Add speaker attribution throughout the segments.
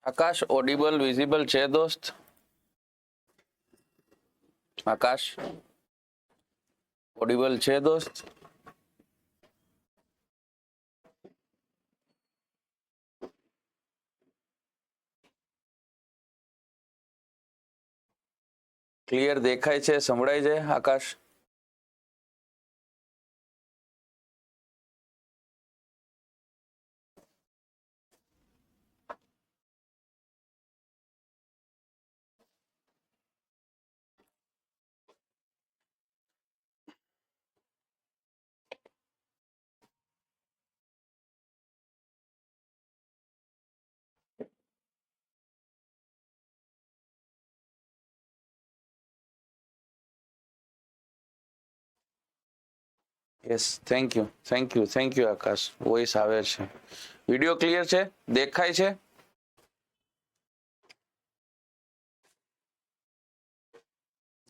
Speaker 1: આકાશ audible visible છે દોસ્ત? આકાશ audible છે દોસ્ત? ક્લિયર દેખાય છે, સંભળાય છે Akash? Yes, thank you Akash. Voice આવે છે, વિડિયો ક્લિયર છે, દેખાય છે?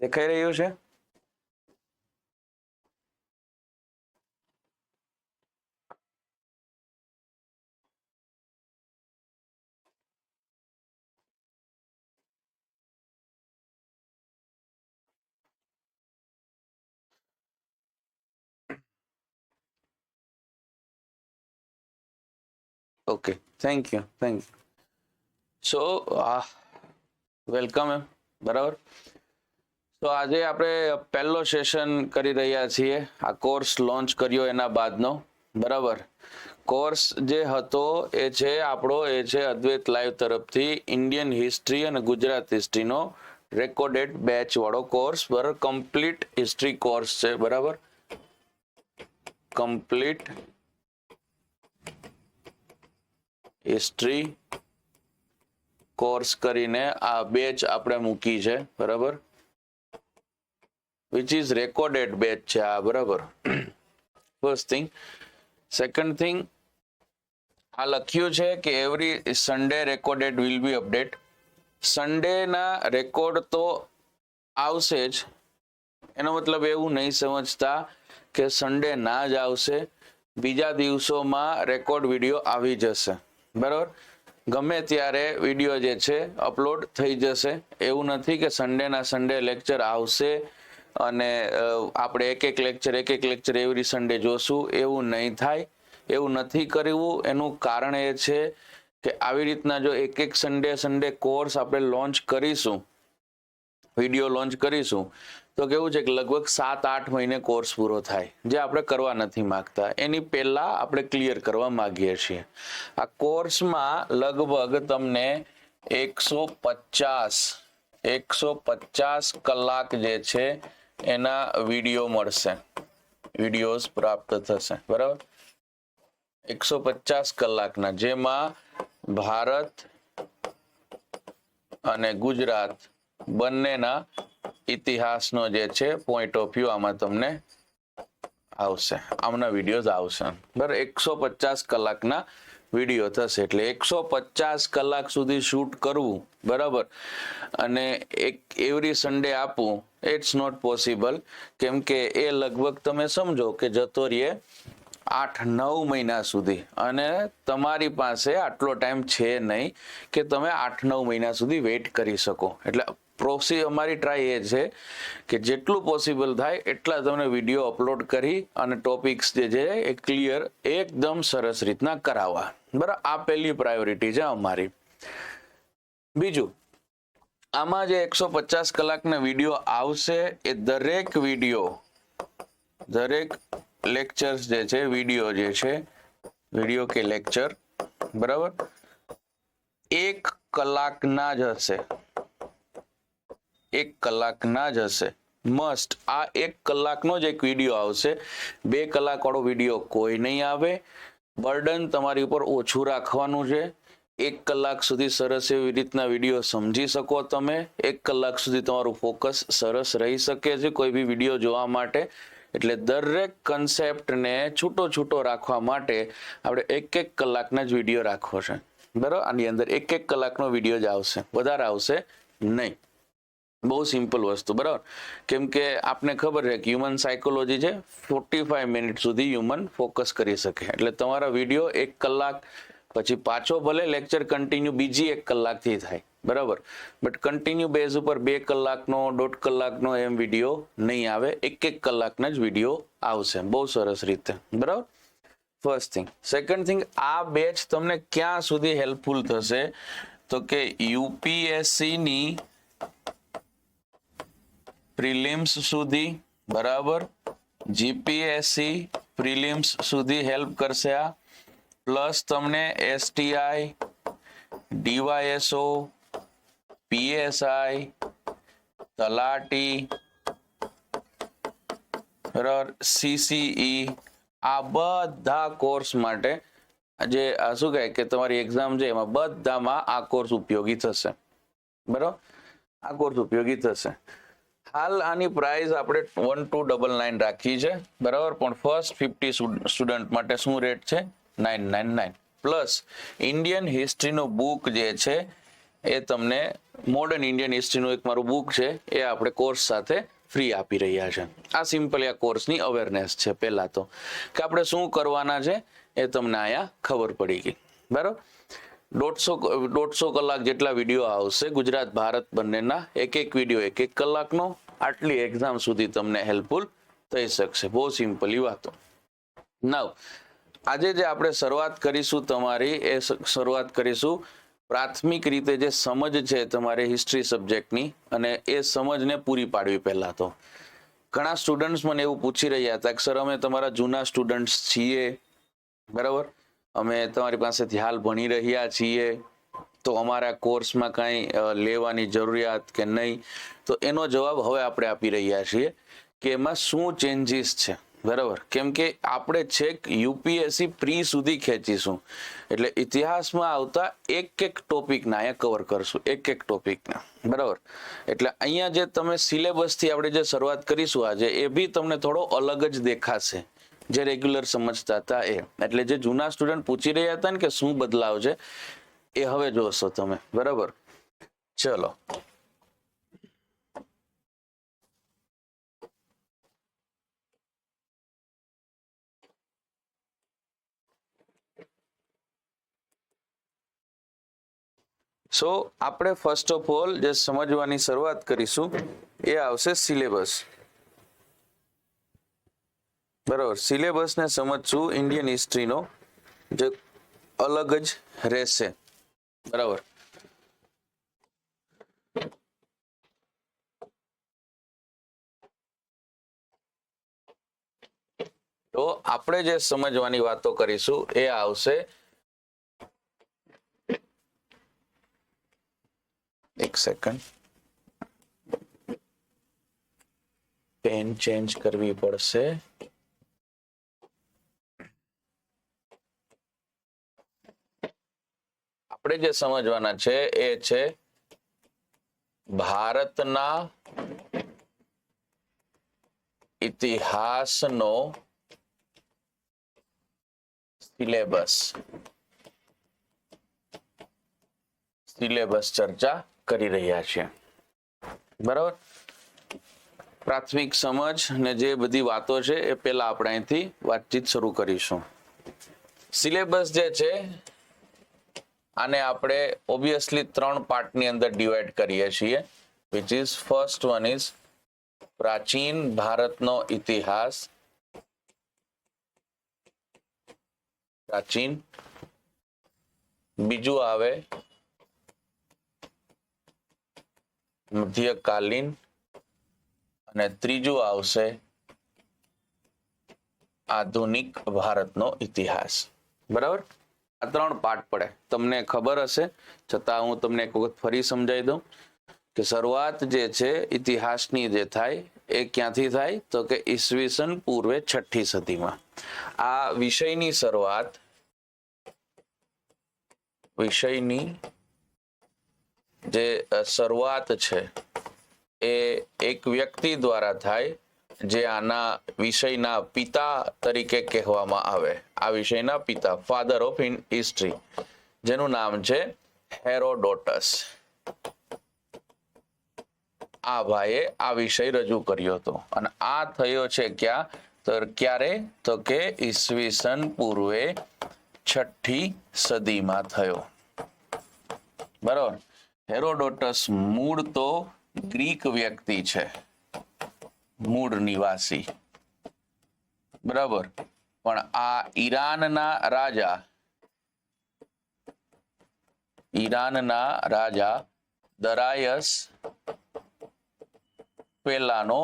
Speaker 1: દેખાઈ રહ્યું છે? Okay, thank you. So welcome એમ, બરાબર. તો આજે આપણે પહેલો સેશન કરી રહ્યા છીએ આ કોર્સ લોન્ચ કર્યો એના બાદનો, બરાબર. કોર્સ જે હતો એ છે આપણો, એ છે અદ્વૈત લાઈવ તરફથી ઇન્ડિયન હિસ્ટ્રી અને ગુજરાત હિસ્ટ્રીનો રેકોર્ડેડ બેચ વાળો કોર્સ, બરાબર. કમ્પ્લીટ હિસ્ટ્રી કોર્સ છે, બરાબર. કમ્પ્લીટ હિસ્ટ્રી કોર્સ કરીને આ બેચ આપણે મૂકી છે, બરાબર. which is recorded batch છે આ, બરાબર. First thing. સેકન્ડ થિંગ, આ લખ્યું છે કે every Sunday recorded will be update. Sunday ના રેકોર્ડ તો આવશે જ, એનો મતલબ એવું નહીં સમજતા કે સન્ડે ના જ આવશે, બીજા દિવસોમાં રેકોર્ડ વિડીયો આવી જશે, બરાબર. ગમે ત્યારે વિડીયો જે છે અપલોડ થઈ જશે. એવું નથી કે સન્ડેના સન્ડે લેક્ચર આવશે અને આપણે એક એક લેક્ચર એવરી સન્ડે જોશું, એવું નહીં થાય, એવું નથી કરવું. એનું કારણ એ છે કે આવી રીતના જો એક એક સન્ડે કોર્સ આપણે લોન્ચ કરીશું, વિડીયો લોન્ચ કરીશું, તો કેવું છે કે લગભગ 7-8 મહિને કોર્સ પૂરો થાય, જે આપણે કરવા નથી માંગતા. એની પહેલા આપણે ક્લિયર કરવા માંગીએ છીએ. આ કોર્સમાં લગભગ તમને 150 કલાક જે છે એના વિડીયો મળશે, વિડીયોઝ પ્રાપ્ત થશે, બરાબર. 150 કલાકના, જેમાં ભારત અને ગુજરાત બંનેના ઇતિહાસનો જે છે પોઈન્ટ ઓફ વ્યૂ આમાં તમને આવશે, આમના વિડીયોઝ આવશે, બરાબર. 150 કલાકના વિડીયો થશે, એટલે 150 કલાક સુધી શૂટ કરવું, બરાબર, અને એક એવરી સન્ડે આપવું, ઇટ્સ નોટ પોસિબલ. કેમ કે એ લગભગ તમે સમજો કે જતો રહીએ 8-9 મહિના સુધી, અને તમારી પાસે આટલો ટાઈમ છે નહીં કે તમે 8-9 મહિના સુધી વેઇટ કરી શકો. એટલે અમારી ટ્રાય એ છે કે જેટલું પોસિબલ થાય એટલા તમને વિડીયો અપલોડ કરી અને ટોપિક્સ જે છે એ ક્લિયર એકદમ સરસ રીતના કરાવવા, બરાબર. આ પહેલી પ્રાયોરિટી છે અમારી. બીજું, આમાં જે 150 કલાકના વિડીયો આવશે એ દરેક વિડીયો, દરેક લેક્ચર્સ જે છે, વિડીયો જે છે, વિડીયો કે લેક્ચર, બરાબર, 1 કલાકના જ હશે, 1 કલાકના જ હશે, મસ્ટ. આ 1 કલાકનો જ એક વિડીયો આવશે, 2 કલાક વાળો વિડીયો કોઈ નહીં આવે. બર્ડન તમારી ઉપર ઓછું રાખવાનું છે. 1 કલાક સુધી સરસ એવી રીતના વિડીયો સમજી શકો તમે. 1 કલાક સુધી તમારું ફોકસ સરસ રહી શકે છે કોઈ બી વિડીયો જોવા માટે. એટલે દરેક કન્સેપ્ટને છૂટો રાખવા માટે આપણે 1 કલાકના જ વિડીયો રાખવો છે, બરાબર. આની અંદર 1 કલાકનો વિડીયો જ આવશે, વધારે આવશે નહીં. બહુ સિમ્પલ વસ્તુ, બરાબર. કેમ કે આપને ખબર છે કે હ્યુમન સાયકોલોજી છે, 45 મિનિટ સુધી હ્યુમન ફોકસ કરી શકે. એટલે તમારા વિડીયો 1 કલાક પછી પાછો ભલે લેક્ચર કન્ટિન્યુ બીજી 1 કલાકથી થાય, બરાબર, બટ કન્ટિન્યુ બેઝ ઉપર 2 કલાકનો 1.5 કલાકનો એમ વિડીયો નહીં આવે, 1 કલાકના જ વિડીયો આવશે બહુ સરસ રીતે, બરાબર. First thing. સેકન્ડ થિંગ, આ બેચ તમને ક્યાં સુધી હેલ્પફુલ થશે તો કે યુપીએસસી ની પ્રિલિમ્સ સુધી, બરાબર, જીપીએસસી પ્રિલિમ્સ સુધી હેલ્પ કરશે આ, પ્લસ તમને એસટીઆઈ, ડીવાયએસઓ, પીએસઆઈ, તલાટી, બરાબર, સીસીઈ, આ બધા કોર્સ માટે જે શું કહે કે તમારી એક્ઝામ છે એમાં બધામાં આ કોર્સ ઉપયોગી થશે, બરાબર, આ કોર્સ ઉપયોગી થશે. હાલ આની પ્રાઇસ આપણે 1299 રાખી છે, બરાબર, પણ ફર્સ્ટ 50 સ્ટુડન્ટ માટે શું રેટ છે? 999, પ્લસ ઇન્ડિયન હિસ્ટ્રીનો બુક જે છે એ તમને મોડર્ન ઇન્ડિયન હિસ્ટ્રીનું એક મારું બુક છે એ આપણે કોર્સ સાથે ફ્રી આપી રહ્યા છે. આ સિમ્પલી આ કોર્સની અવેરનેસ છે પહેલા તો, કે આપણે શું કરવાના છે એ તમને અહીંયા ખબર પડી ગઈ, બરાબર. 150 કલાક જેટલા વિડીયો આવશે, ગુજરાત ભારત બંનેના એક વિડીયો 1 કલાકનો. આટલી એક્ઝામ સુધી તમને હેલ્પફુલ થઈ શકશે, બહુ સિમ્પલી વાતો. નાવ આજે જે આપણે શરૂઆત કરીશું તમારી, એ શરૂઆત કરીશું પ્રાથમિક રીતે જે સમજ છે તમારી હિસ્ટ્રી સબ્જેક્ટની, અને એ સમજને પૂરી પાડવી. પહેલા તો ઘણા સ્ટુડન્ટ્સ મને એવું પૂછી રહ્યા હતા કે સર અમે તમારા જૂના સ્ટુડન્ટ્સ છીએ, બરાબર, અમે તમારી પાસેથી હાલ ભણી રહ્યા છીએ, તો અમારા કોર્સમાં કાંઈ લેવાની જરૂરિયાત કે નહીં. તો એનો જવાબ હવે આપણે આપી રહ્યા છીએ કે એમાં શું ચેન્જીસ છે, બરાબર. કેમ કે આપણે છેક યુપીએસસી પ્રી સુધી ખેંચીશું, એટલે ઇતિહાસમાં આવતા એક ટોપિકના અહીંયા કવર કરશું, એક ટોપિકના, બરાબર. એટલે અહીંયા જે તમે સિલેબસથી આપણે જે શરૂઆત કરીશું આજે, એ બી તમને થોડો અલગ જ દેખાશે જે રેગ્યુલર સમજતા હતા એ. એટલે જે જૂના સ્ટુડન્ટ પૂછી રહ્યા હતા ને કે શું બદલાવ છે, એ હવે જોશો તમે, બરાબર. ચલો, સો આપણે ફર્સ્ટ ઓફ ઓલ જે સમજવાની શરૂઆત કરીશું એ આવશે સિલેબસ, બરાબર. સિલેબસને સમજશું ઇન્ડિયન હિસ્ટ્રીનો જે અલગ જ રહેશે, બરાબર. તો આપણે જે સમજવાની વાતો કરીશું એ આવશે, એક સેકન્ડ, પેન ચેન્જ કરવી પડશે. આપણે જે સમજવાના છે એ છે ભારતના ઇતિહાસનો સિલેબસ ચર્ચા કરી રહ્યા છીએ, બરાબર. પ્રાથમિક સમજ ને જે બધી વાતો છે એ પહેલા આપણે અહીંથી વાતચીત શરૂ કરીશું. સિલેબસ જે છે આને આપણે ઓબ્વિયસલી 3 પાર્ટની અંદર ડિવાઈડ કરીએ છીએ, which is first one is પ્રાચીન ભારતનો ઇતિહાસ, પ્રાચીન. બીજું આવે મધ્યકાલીન, અને ત્રીજું આવશે આધુનિક ભારતનો ઇતિહાસ, બરાબર. આ 3 પાર્ટ પડે, તમને ખબર હશે, છતાં હું તમને એક વખત ફરી સમજાવી દઉં કે શરૂઆત જે છે ઇતિહાસની જે થાય એ ક્યાંથી થાય તો કે ઈસવીસન પૂર્વે 6ઠી સદીમાં. આ વિષયની શરૂઆત, વિષયની જે શરૂઆત છે એ એક વ્યક્તિ દ્વારા થાય જે આના વિષયના પિતા તરીકે કહેવામાં આવે. આ વિષયના પિતા, ફાધર ઓફ હિસ્ટ્રી, જેનું નામ છે હેરોડોટસ. આ ભાઈએ આ વિષય રજૂ કર્યો હતો, અને આ થયો છે ક્યાં તો ક્યારે તો કે ઈસવીસન પૂર્વે 6ઠી સદીમાં થયો. બરાબર. હેરોડોટસ મૂળ તો ગ્રીક વ્યક્તિ છે, મૂળ નિવાસી, બરાબર, પણ આ ઈરાનના રાજા દરાયસ પહેલાનો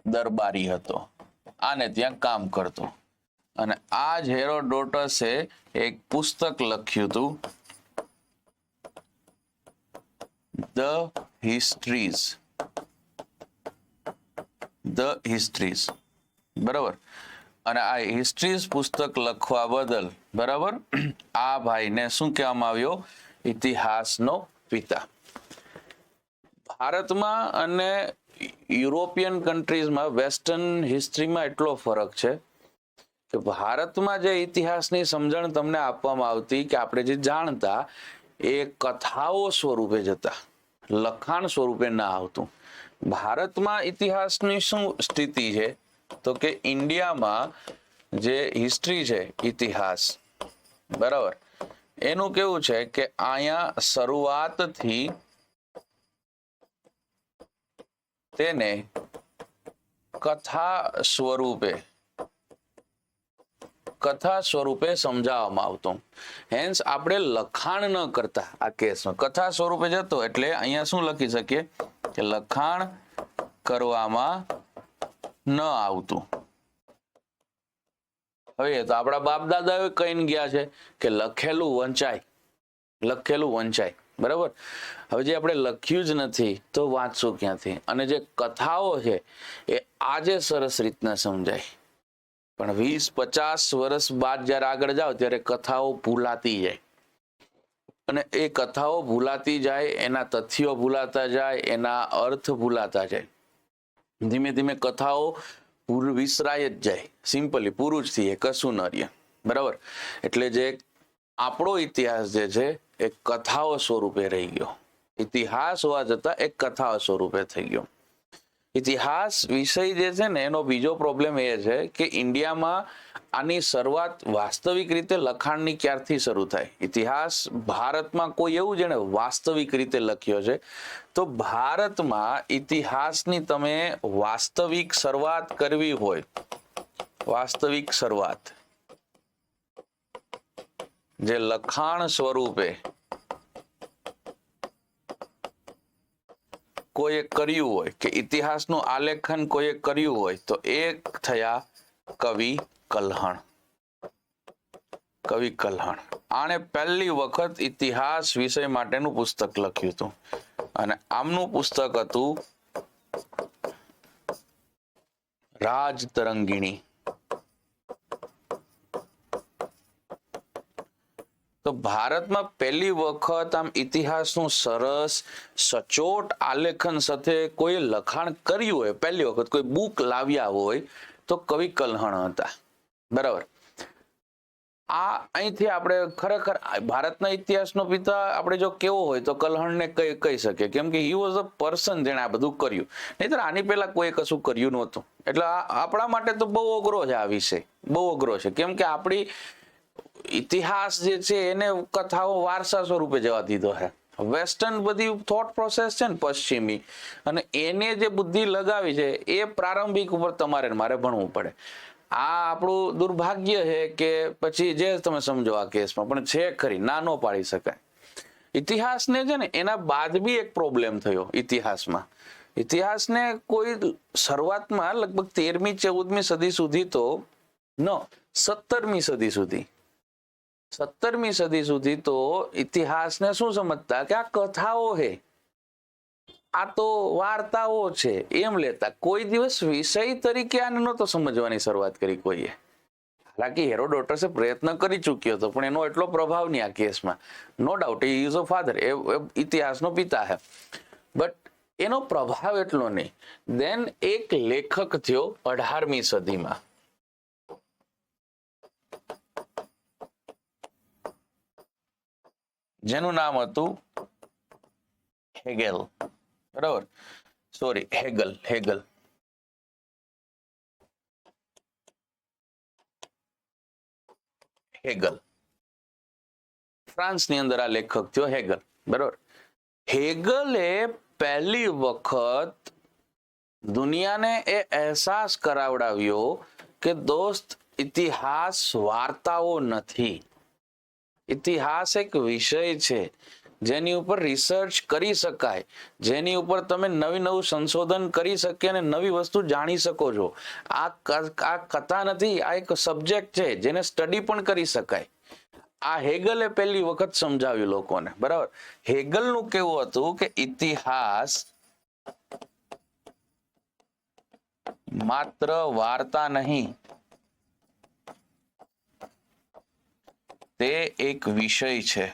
Speaker 1: દરબારી હતો, આને ત્યાં કામ કરતો. અને આ જ હેરોડોટસે એક પુસ્તક લખ્યું હતું, ધ હિસ્ટ્રીઝ, બરાબર. અને આ હિસ્ટ્રીઝ પુસ્તક લખવા બદલ, બરાબર, આ ભાઈને શું કહેવામાં આવ્યો? ઇતિહાસનો પિતા. ભારતમાં અને યુરોપિયન કન્ટ્રીઝમાં વેસ્ટર્ન હિસ્ટ્રીમાં એટલો ફરક છે કે ભારતમાં જે ઇતિહાસની સમજણ તમને આપવામાં આવતી કે આપણે જે જાણતા એ કથાઓ સ્વરૂપે જતા, લખાણ સ્વરૂપે ના આવતું. ભારતમાં ઇતિહાસની શું સ્થિતિ છે તો કે ઇન્ડિયામાં જે હિસ્ટ્રી છે, ઇતિહાસ, બરાબર, એનું કેવું છે કે અહીંયા શરૂઆતથી તેને કથા સ્વરૂપે સમજાવવામાં આવતું. હેન્સ આપણે લખાણ ન કરતા. આ કેસમાં કથા સ્વરૂપે જતો એટલે અહીંયા શું લખી શકીએ કે લખાણ કરવામાં ન આવતું. હવે તો આપણા બાપ દાદાઓ કહીને ગયા છે કે લખેલું વંચાય, બરાબર. હવે જે આપણે લખ્યું જ નથી તો વાંચશું ક્યાંથી? અને જે કથાઓ છે એ આજે સરસ રીતના સમજાય, પણ 20-50 વર્ષ બાદ જયારે આગળ જાઓ ત્યારે કથાઓ ભૂલાતી જાય. અને એ કથાઓ ભૂલાતી જાય, એના તથ્યો ભૂલાતા જાય, એના અર્થ ભૂલાતા જાય. ધીમે ધીમે કથાઓ વિસરાય જ જાય, સિમ્પલી પૂરું જ થઈએ, કશું ન રહે, બરાબર. એટલે જે આપણો ઇતિહાસ જે છે એ કથાઓ સ્વરૂપે રહી ગયો. ઇતિહાસ હોવા છતાં એક કથાઓ સ્વરૂપે થઈ ગયો. ઇતિહાસ વિષય જે છે ને એનો બીજો પ્રોબ્લેમ એ છે કે ઇન્ડિયામાં આની શરૂઆત વાસ્તવિક રીતે લખાણની ક્યારથી શરૂ થાય? ઇતિહાસ ભારતમાં કોઈ એવું જેને વાસ્તવિક રીતે લખ્યો છે તો ભારતમાં ઇતિહાસની તમે વાસ્તવિક શરૂઆત કરવી હોય, વાસ્તવિક શરૂઆત જે લખાણ સ્વરૂપે કોઈએ કર્યું હોય કે ઇતિહાસનું આલેખન કોઈએ કર્યું હોય તો એ થયા કવિ કલ્હણ. આણે પહેલી વખત ઇતિહાસ વિષય માટેનું પુસ્તક લખ્યું હતું અને આમનું પુસ્તક હતું રાજતરંગિણી. તો ભારતમાં પહેલી વખત આમ ઇતિહાસનું સરસ સચોટ આલેખન સાથે કોઈ લખાણ કર્યું હોય, પહેલી વખત કોઈ બુક લાવ્યા હોય તો કવિ કલ્હણ હતા, બરાબર. આ અહીંથી આપણે ખરેખર ભારતના ઇતિહાસનો પિતા આપણે જો કેવો હોય તો કલ્હણને કહી શકીએ, કેમ કે હી વોઝ અ પર્સન જેણે આ બધું કર્યું. નહીતર આની પહેલા કોઈ કશું કર્યું નહોતું. એટલે આપણા માટે તો બહુ અઘરો છે આ વિષય, બહુ અઘરો છે. કેમ કે આપણી ઇતિહાસ જે છે એને કથાઓ વારસા સ્વરૂપે જવા દીધો છે. વેસ્ટર્ન બધી થોટ પ્રોસેસ છે ને પશ્ચિમી, અને એને જે બુદ્ધિ લગાવી છે એ પ્રારંભિક ઉપર તમારે મારે ભણવું પડે. આ આપણું દુર્ભાગ્ય છે કે પછી જે તમે સમજો આ કેસમાં પણ છે ખરી, ના ન પાડી શકાય. ઇતિહાસને છે ને એના બાદ બી એક પ્રોબ્લેમ થયો ઇતિહાસમાં. ઇતિહાસને કોઈ શરૂઆતમાં લગભગ 13મી-14મી સદી સુધી તો 17મી સદી સુધી તો ઇતિહાસને શું સમજતા કે આ કથાઓ છે, આ તો વાર્તાઓ છે એમ લેતા. કોઈ દિવસ વિષય તરીકે આને નહોતો સમજવાની શરૂઆત કરી કોઈએ. હાલાકી હેરોડોટસે પ્રયત્ન કરી ચૂક્યો હતો પણ એનો એટલો પ્રભાવ નહીં આ કેસમાં. No doubt he is a father, એ ઇતિહાસનો પિતા છે, બટ એનો પ્રભાવ એટલો નહીં. દેન એક લેખક થયો 18મી સદીમાં, જેનું નામ હતું હેગેલ, બરાબર, સોરી હેગલ. ફ્રાન્સની અંદર આ લેખક થયો હેગલ, બરાબર. હેગલે પહેલી વખત દુનિયાને એ અહેસાસ કરાવડાવ્યો કે દોસ્ત ઇતિહાસ વાર્તાઓ નથી. ઇતિહાસ એક વિષય છે જેની ઉપર રિસર્ચ કરી શકાય, જેની ઉપર તમે નવું સંશોધન કરી શકે અને નવી વસ્તુ જાણી શકો છો. આ કથા નથી, આ એક સબ્જેક્ટ છે જેને સ્ટડી પણ કરી શકાય. આ હેગલે પહેલી વખત સમજાવ્યું લોકોને, બરાબર. હેગલનું કેવું હતું કે ઇતિહાસ માત્ર વાર્તા નહીં, તે એક વિષય છે.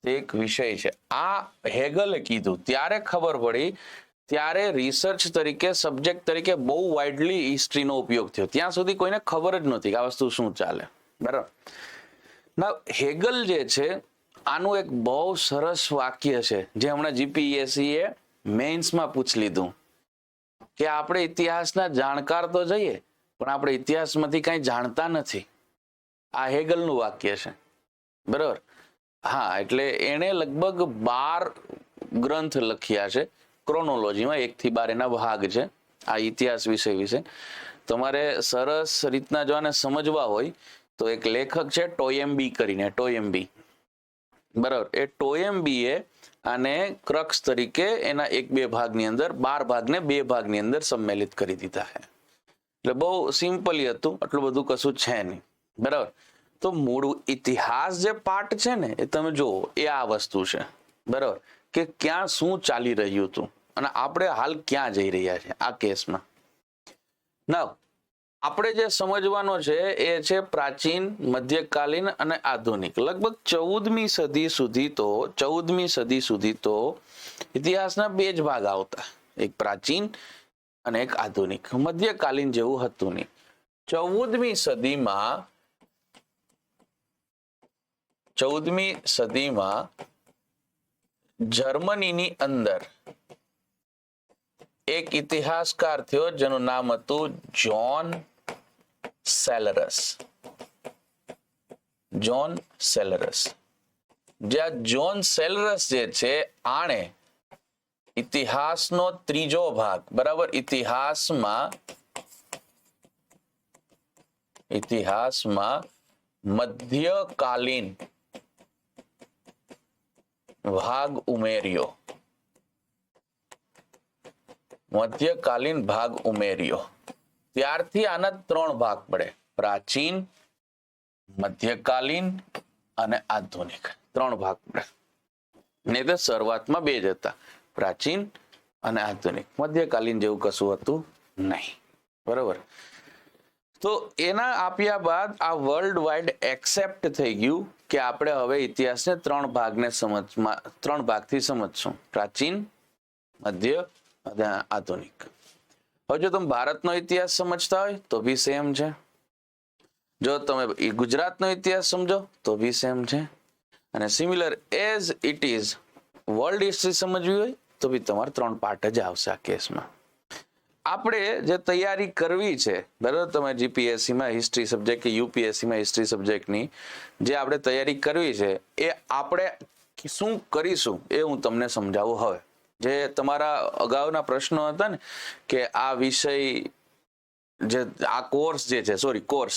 Speaker 1: એક વિષય છે. આ હેગલે કીધું ત્યારે ખબર પડી, ત્યારે રિસર્ચ તરીકે સબ્જેક્ટ તરીકે બહુ વાઇડલી હિસ્ટ્રીનો ઉપયોગ થયો. ત્યાં સુધી કોઈને ખબર જ નહોતી કે આ વસ્તુ શું ચાલે, બરાબર. ના, હેગલ જે છે આનું એક બહુ સરસ વાક્ય છે જે હમણાં જીપીએસસી એ મેઇન્સમાં પૂછી લીધું કે આપણે ઇતિહાસના જાણકાર તો જઈએ પણ આપણે ઇતિહાસમાંથી કઈ જાણતા નથી. આ હેગલનું વાક્ય છે, બરાબર. હા, એટલે એને લગભગ 12 ગ્રંથ લખ્યા છે ક્રોનોલોજીમાં, 1 થી 12 એના ભાગ છે આ ઇતિહાસ વિષય વિશે. તમારે સરસ રીતના જો આને સમજવા હોય તો એક લેખક છે ટોયેમ્બી કરીને, ટોયેમ્બી, બરાબર. એ ટોયેમ્બીએ આને ક્રક્સ તરીકે એના 1-2 ભાગની અંદર 12 ભાગને 2 ભાગની અંદર સંમેલિત કરી દીધા છે. એટલે બહુ સિમ્પલી હતું, આટલું બધું કશું છે નહીં, બરાબર. તો મૂળ ઇતિહાસ જે પાર્ટ છે ને એ તમે જુઓ, એ આ વસ્તુ છે, બરાબર, કે ક્યાં શું ચાલી રહ્યું હતું અને આપણે હાલ ક્યાં જઈ રહ્યા છે આ કેસમાં. ના, આપણે જે સમજવાનો છે એ છે પ્રાચીન, મધ્યકાલીન અને આધુનિક. લગભગ 14મી સદી સુધી તો ઇતિહાસના 2 જ ભાગ આવતા, એક પ્રાચીન અને એક આધુનિક. મધ્યકાલીન જેવું હતું નહીં. 14મી સદીમાં જર્મનીની અંદર એક ઇતિહાસકાર થયો જેનું નામ હતું જોન સેલરસ. જોન સેલરસ જે છે આણે ઇતિહાસનો 3જો ભાગ, બરાબર, ઇતિહાસમાં મધ્યકાલીન ભાગ ઉમેર્યો. ત્યારથી આના 3 ભાગ પડે, પ્રાચીન, મધ્યકાલીન અને આધુનિક. 3 ભાગ પડે. નહીં તો શરૂઆતમાં 2 જ હતા, પ્રાચીન અને આધુનિક. મધ્યકાલીન જેવું કશું હતું નહીં, બરાબર. તો એના આપ્યા બાદ આ વર્લ્ડ વાઇડ એક્સેપ્ટ થઈ ગયું કે આપણે હવે ઇતિહાસને 3 ભાગથી સમજશું, પ્રાચીન, મધ્ય અને આધુનિક. હવે જો તમે ભારતનો ઇતિહાસ સમજતા હોય તો બી સેમ છે, જો તમે ગુજરાતનો ઇતિહાસ સમજો તો બી સેમ છે, અને similar as it is world history સમજવી હોય તો બી તમારે 3 પાર્ટ જ આવશે આ કેસમાં. આપણે જે તૈયારી કરવી છે, બરાબર, તમે જીપીએસસીમાં હિસ્ટ્રી સબ્જેક્ટ કે યુપીએસસીમાં હિસ્ટ્રી સબ્જેક્ટની જે આપણે તૈયારી કરવી છે એ આપણે શું કરીશું એ હું તમને સમજાવું. હવે જે તમારા અગાઉના પ્રશ્નો હતા ને કે આ વિષય જે આ કોર્સ જે છે, કોર્સ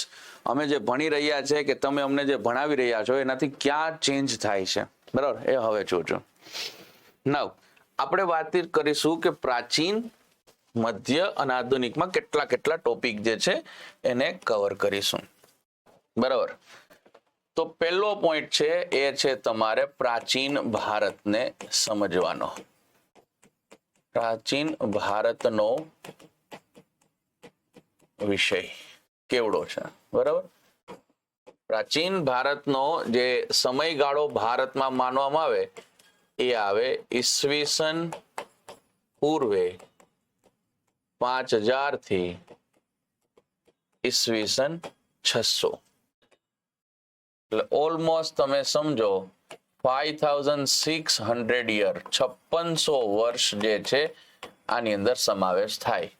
Speaker 1: અમે જે ભણી રહ્યા છે કે તમે અમને જે ભણાવી રહ્યા છો એનાથી ક્યાં ચેન્જ થાય છે, બરાબર, એ હવે જોજો. નાવ આપણે વાત કરીશું કે પ્રાચીન, મધ્ય અને આધુનિકમાં કેટલા ટોપિક જે છે એને કવર કરીશું, બરાબર. તો પહેલો પોઈન્ટ છે એ છે તમારે પ્રાચીન ભારતને સમજવાનો. પ્રાચીન ભારતનો વિષય કેવડો છે, બરાબર. પ્રાચીન ભારતનો જે સમયગાળો ભારતમાં માનવામાં આવે એ આવે ઈસવીસન પૂર્વે 5000 થી ઈસવીસન 600, એટલે ઓલમોસ્ટ તમે સમજો 5600 યર, 5600 વર્ષ જે છે આની અંદર સમાવેશ થાય.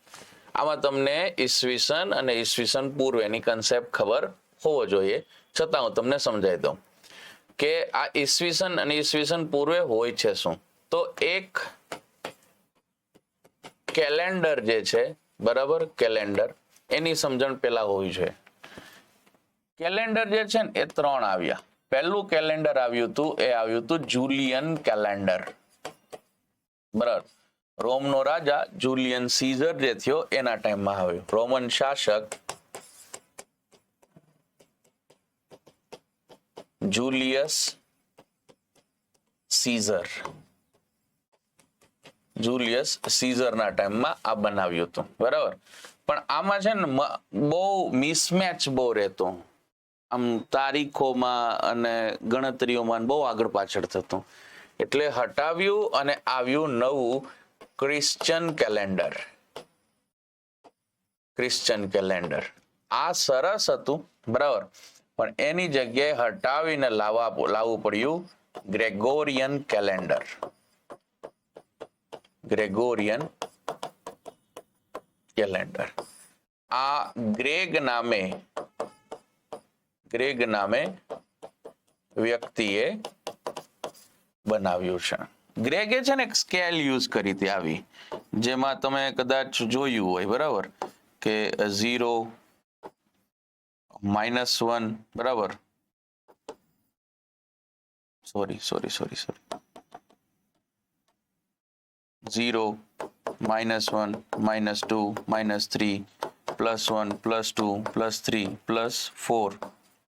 Speaker 1: આમાં તમને ઈસવીસન અને ઈસવીસન પૂર્વેની કન્સેપ્ટ ખબર હોવો જોઈએ, છતાં હું તમને સમજાવી દઉં કે આ ઈસવીસન અને ઈસવીસન પૂર્વે હોય છે શું. તો એક કેલેન્ડર જે છે, બરાબર, કેલેન્ડર, એની સમજણ પેલા હોવી જોઈએ. કેલેન્ડર જે છે ને એ 3 આવ્યા. પહેલું કેલેન્ડર આવ્યું હતું એ આવ્યું હતું જુલિયન કેલેન્ડર, બરાબર. રોમનો રાજા જુલિયન સીઝર જે થયો એના ટાઈમમાં આવ્યું. રોમન શાસક જુલિયસ સીઝરના ટાઈમમાં આ બનાવ્યું હતું, બરાબર. પણ આમાં છે ને બહુ મિસમેચ બહુ રહેતો, આમ તારીખોમાં અને ગણતરીઓમાં બહુ આગળ પાછળ થતું, એટલે હટાવ્યું અને આવ્યું નવું ક્રિશ્ચિયન કેલેન્ડર. આ સરસ હતું, બરાબર, પણ એની જગ્યાએ હટાવીને લાવવું પડ્યું ગ્રેગોરિયન કેલેન્ડર. આ ગ્રેગ નામે વ્યક્તિએ બનાવ્યું છે. ગ્રેગે છે ને એક સ્કેલ યુઝ કરી હતી આવી, જેમાં તમે કદાચ જોયું હોય, બરાબર, કે 0, -1, બરાબર, સોરી 0, -1, -2, -3, +1, +2, +3, +4,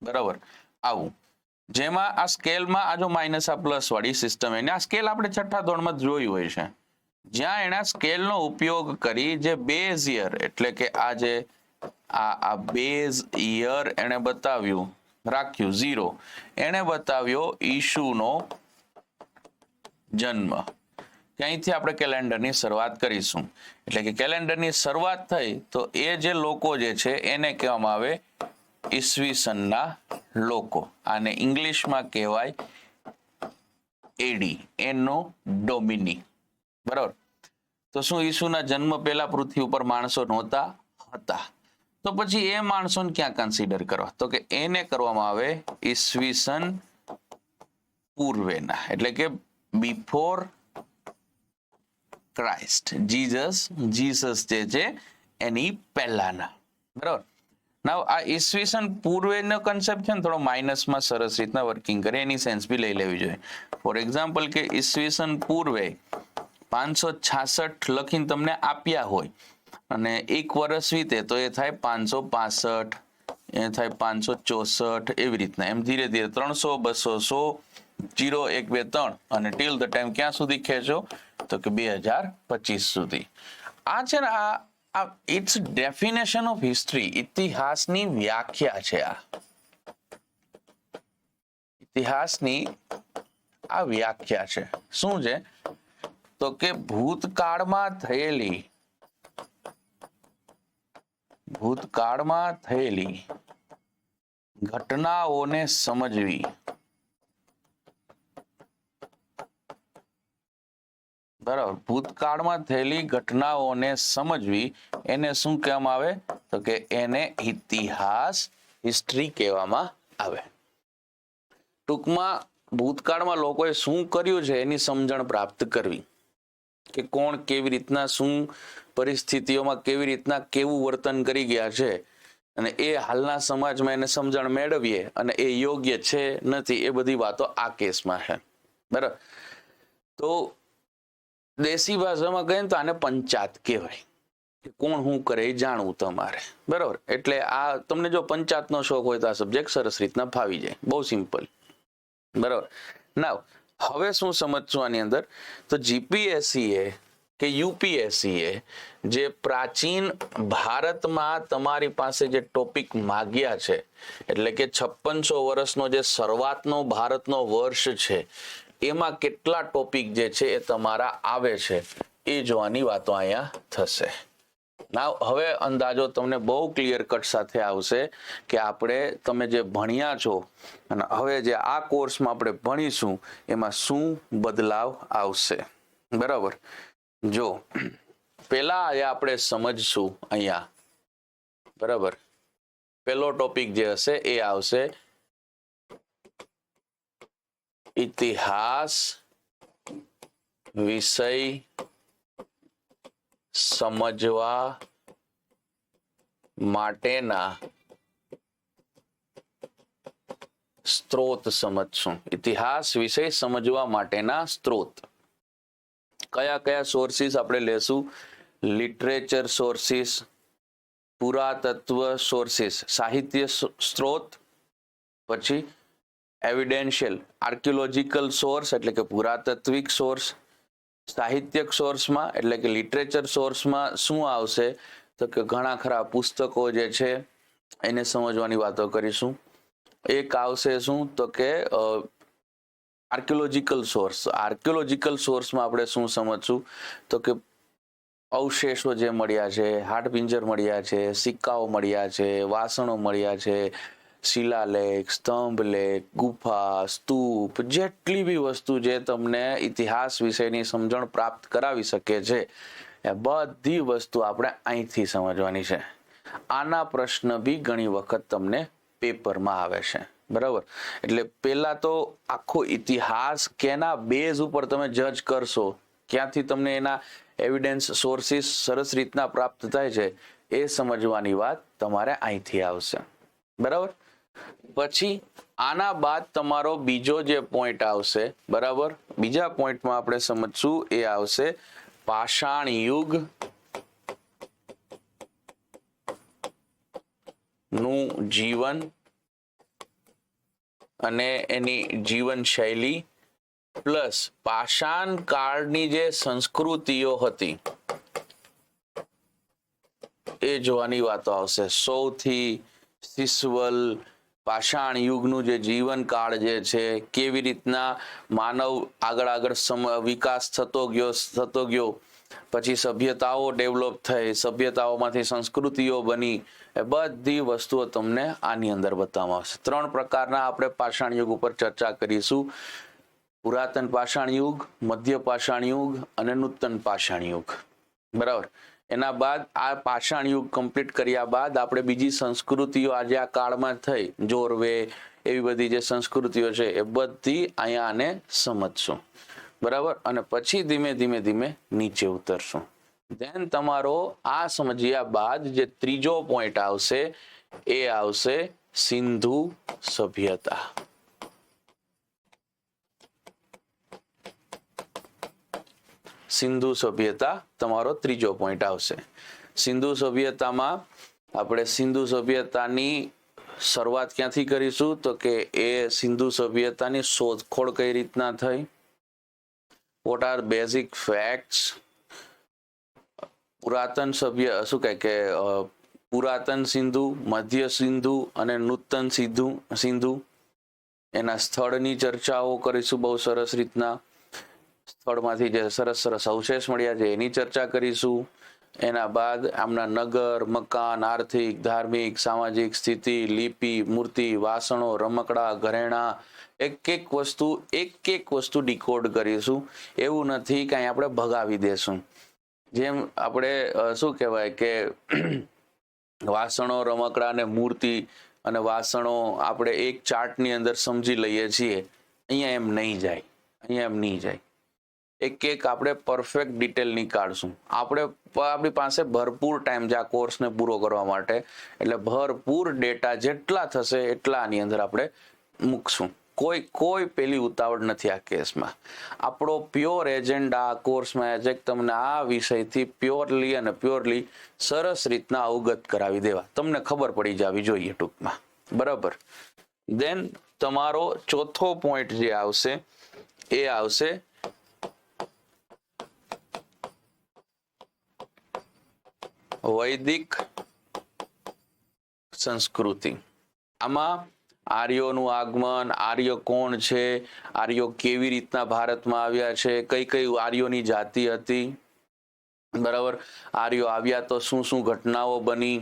Speaker 1: બરાબર, આવું. જેમાં આ સ્કેલમાં આ જો માઇનસ આ પ્લસ વાળી સિસ્ટમ, એને આ સ્કેલ આપણે છઠ્ઠા ધોરણમાં જોયું હોય છે, જ્યાં એના સ્કેલનો ઉપયોગ કરી જે બેઝ યર, એટલે કે આ જે આ બેઝ યર એને બતાવ્યું, રાખ્યું 0, એને બતાવ્યો ઈશુનો જન્મ. ક્યાંયથી આપણે કેલેન્ડરની શરૂઆત કરીશું. એટલે કે કેલેન્ડરની શરૂઆત થઈ તો એ જે લોકો જે છે એને કહેવામાં આવે ઈસવીસનના લોકો. આને ઇંગ્લિશમાં કહેવાય એડી, એનો ડોમિની, બરાબર. તો શું ઈસુના જન્મ પહેલા પૃથ્વી ઉપર માણસો નહોતા? હતા. તો પછી એ માણસોને ક્યાં કન્સિડર કરવા? તો કે એને કરવામાં આવે ઈસવીસન પૂર્વેના, એટલે કે બિફોર ક્રાઇસ્ટ. જીસસ જે છે એની પહેલાના, બરાબર. નાવ આ ઈસવીસન પૂર્વેનો કન્સેપ્ટ છે ને થોડો માઇનસમાં સરસ રીતના વર્કિંગ કરે, એની સેન્સ બી લઈ લેવી જોઈએ. ફોર એક્ઝામ્પલ કે ઈસવીસન પૂર્વે 566 લખીને તમને આપ્યા હોય અને એક વર્ષ વીતે તો એ થાય 565, એ થાય 564, એવી રીતના એમ ધીરે ધીરે 300, 200, 100, 0, 1, 2, 3 અને ટીલ ધ ટાઈમ ક્યાં સુધી ખેંચો? તો કે 2025 સુધી. આ છે ને આ ઇટ્સ ડેફિનેશન ઓફ હિસ્ટ્રી, ઇતિહાસની વ્યાખ્યા છે. આ ઇતિહાસની આ વ્યાખ્યા છે. શું છે? તો કે ભૂતકાળમાં થયેલી ઘટનાઓને સમજવી, બરાબર. ભૂતકાળમાં થયેલી ઘટનાઓને સમજવી, એને શું કહેવામાં આવે? તો કે એને ઇતિહાસ, હિસ્ટ્રી કહેવામાં આવે. ટૂંકમાં ભૂતકાળમાં લોકોએ શું કર્યું છે એની સમજણ પ્રાપ્ત કરવી, કે કોણ કેવી રીતના શું પરિસ્થિતિઓમાં કેવી રીતના કેવું વર્તન કરી ગયા છે, અને એ હાલના સમાજમાં એને સમજણ મેળવીએ અને એ યોગ્ય છે નથી, એ બધી વાતો આ કેસમાં છે, બરાબર. તો દેશી ભાષામાં કહીએ તો આને પંચાત કહેવાય, કે કોણ શું કરે એ જાણવું તમારે, બરાબર. એટલે આ તમને જો પંચાતનો શોખ હોય તો આ સબ્જેક્ટ સરસ રીતના ફાવી જાય, બહુ સિમ્પલ, બરાબર. નાવ હવે શું સમજશું આની અંદર? તો જીપીએસસી કે યુપીએસસી જે પ્રાચીન ભારતમાં તમારી પાસે જે ટોપિક માગ્યા છે, એટલે કે 5600 વર્ષનો જે શરૂઆતનો ભારતનો વર્ષ છે, એમાં કેટલા ટોપિક જે છે એ તમારા આવે છે, એ જોવાની વાતો અહીંયા થશે. નાવ હવે અંદાજો તમને બહુ ક્લિયર કટ સાથે આવશે કે આપણે તમે જે ભણ્યા છો અને હવે જે આ કોર્સમાં આપણે ભણીશું એમાં શું બદલાવ આવશે, બરાબર. જો પેલા આપણે સમજશું અહીંયા, બરાબર. પેલો ટોપિક જે હશે એ આવશે ઇતિહાસ વિષય સમજવા માટેના સ્ત્રોત સમજશું. ઇતિહાસ વિષય સમજવા માટેના સ્ત્રોત કયા કયા સોર્સિસ આપણે લેશું? લિટરેચર સોર્સિસ, પુરાતત્વ સોર્સિસ, સાહિત્ય સ્ત્રોત, પછી એવિડેન્શિયલ આર્કિયોલોજીકલ સોર્સ એટલે કે પુરાતત્વિક સોર્સ. સાહિત્યક સોર્સમાં એટલે કે લિટરેચર સોર્સમાં શું આવશે? તો કે ઘણા ખરા પુસ્તકો જે છે એને સમજવાની વાતો કરીશું. એક આવશે શું? તો કે આર્કિયોલોજીકલ સોર્સ. આર્કિયોલોજીકલ સોર્સમાં આપણે શું સમજશું? તો કે અવશેષો જે મળ્યા છે, હાડપિંજર મળ્યા છે, સિક્કાઓ મળ્યા છે, વાસણો મળ્યા છે, શિલાલેખ, સ્તંભલેખ, ગુફા, સ્તૂપ, જેટલી બી વસ્તુ જે તમને ઇતિહાસ વિશેની સમજણ પ્રાપ્ત કરાવી શકે છે એ બધી વસ્તુ આપણે અહીંથી સમજવાની છે. આના પ્રશ્ન બી ઘણી વખત તમને પેપરમાં આવે છે, બરાબર. એટલે પેલા તો આખો ઇતિહાસ કેના બેઝ ઉપર તમે જજ કરશો, ક્યાંથી તમને એના એવિડન્સ સોર્સિસ સરસ રીતના પ્રાપ્ત થાય છે એ સમજવાની વાત તમારે અહીંથી આવશે, બરાબર. પછી આના બાદ તમારો બીજો જે પોઈન્ટ આવશે, બરાબર. બીજા પોઈન્ટમાં આપણે સમજશું એ આવશે પાષાણ યુગ નું જીવન અને એની જીવન શૈલી પ્લસ પાષાણ કાળની જે સંસ્કૃતિઓ હતી એ જોવાની વાતો આવશે. સૌથી શિશવલ પાષાણ યુગનું જે જીવન કાળ જે છે, કેવી રીતના માનવ આગળ વિકાસ થતો ગયો, પછી સભ્યતાઓ ડેવલપ થઈ, સભ્યતાઓમાંથી સંસ્કૃતિઓ બની, એ બધી વસ્તુઓ તમને આની અંદર બતાવવામાં આવશે. 3 પ્રકારના આપણે પાષાણ યુગ ઉપર ચર્ચા કરીશું: પુરાતન પાષાણ યુગ, મધ્ય પાષાણ યુગ અને નૂતન પાષાણ યુગ, બરાબર. એના બાદ આ પાષાણ યુગ કમ્પ્લીટ કર્યા બાદ આપણે બીજી સંસ્કૃતિઓ આજે આ કાળમાં થઈ, જોરવે, એવી બધી જે સંસ્કૃતિઓ છે એ બધી અહીંયા આને સમજશું, બરાબર. અને પછી ધીમે ધીમે નીચે ઉતરશું. ધેન તમારો આ સમજ્યા બાદ જે ત્રીજો પોઈન્ટ આવશે એ આવશે સિંધુ સભ્યતા. સિંધુ સભ્યતા તમારો ત્રીજો પોઈન્ટ આવશે. સિંધુ સભ્યતામાં આપણે સિંધુ સભ્યતાની શરૂઆત ક્યાંથી કરીશું? તો કે એ સિંધુ સભ્યતાની શોધખોળ કઈ રીતના થઈ, વોટ આર બેઝિક ફેક્ટ્સ, પુરાતન સભ્ય શું કહે કે પુરાતન સિંધુ, મધ્ય સિંધુ અને નૂતન સિંધુ એના સ્થળની ચર્ચાઓ કરીશું બહુ સરસ રીતના. સ્થળમાંથી જે સરસ અવશેષ મળ્યા છે એની ચર્ચા કરીશું. એના બાદ આમના નગર, મકાન, આર્થિક, ધાર્મિક, સામાજિક સ્થિતિ, લિપિ, મૂર્તિ, વાસણો, રમકડા, ઘરેણા, એક એક વસ્તુ ડીકોડ કરીશું. એવું નથી કે આપણે ભગાવી દેશું. જેમ આપણે શું કહેવાય કે વાસણો, રમકડા અને મૂર્તિ અને વાસણો આપણે એક ચાર્ટની અંદર સમજી લઈએ છીએ, અહીંયા એમ નહીં જાય. એક આપણે પરફેક્ટ ડિટેલ નીકાળશું. આપણી પાસે ભરપૂર ટાઈમ છે આ કોર્સને પૂરો કરવા માટે, એટલે ભરપૂર ડેટા જેટલા થશે એટલા આની અંદર આપણે મૂકશું. કોઈ પેલી ઉતાવળ નથી આ કેસમાં. આપણો પ્યોર એજન્ડા આ કોર્સમાં છે કે તમને આ વિષયથી પ્યોરલી સરસ રીતના અવગત કરાવી દેવા, તમને ખબર પડી જવી જોઈએ ટૂંકમાં, બરાબર. દેન તમારો ચોથો પોઈન્ટ જે આવશે એ આવશે વૈદિક સંસ્કૃતિ. આમાં આર્યોનું આગમન, આર્ય કોણ છે, આર્યો કેવી રીતના ભારતમાં આવ્યા છે, કઈ આર્યોની જાતિ હતી, બરાબર. આર્યો આવ્યા તો શું ઘટનાઓ બની,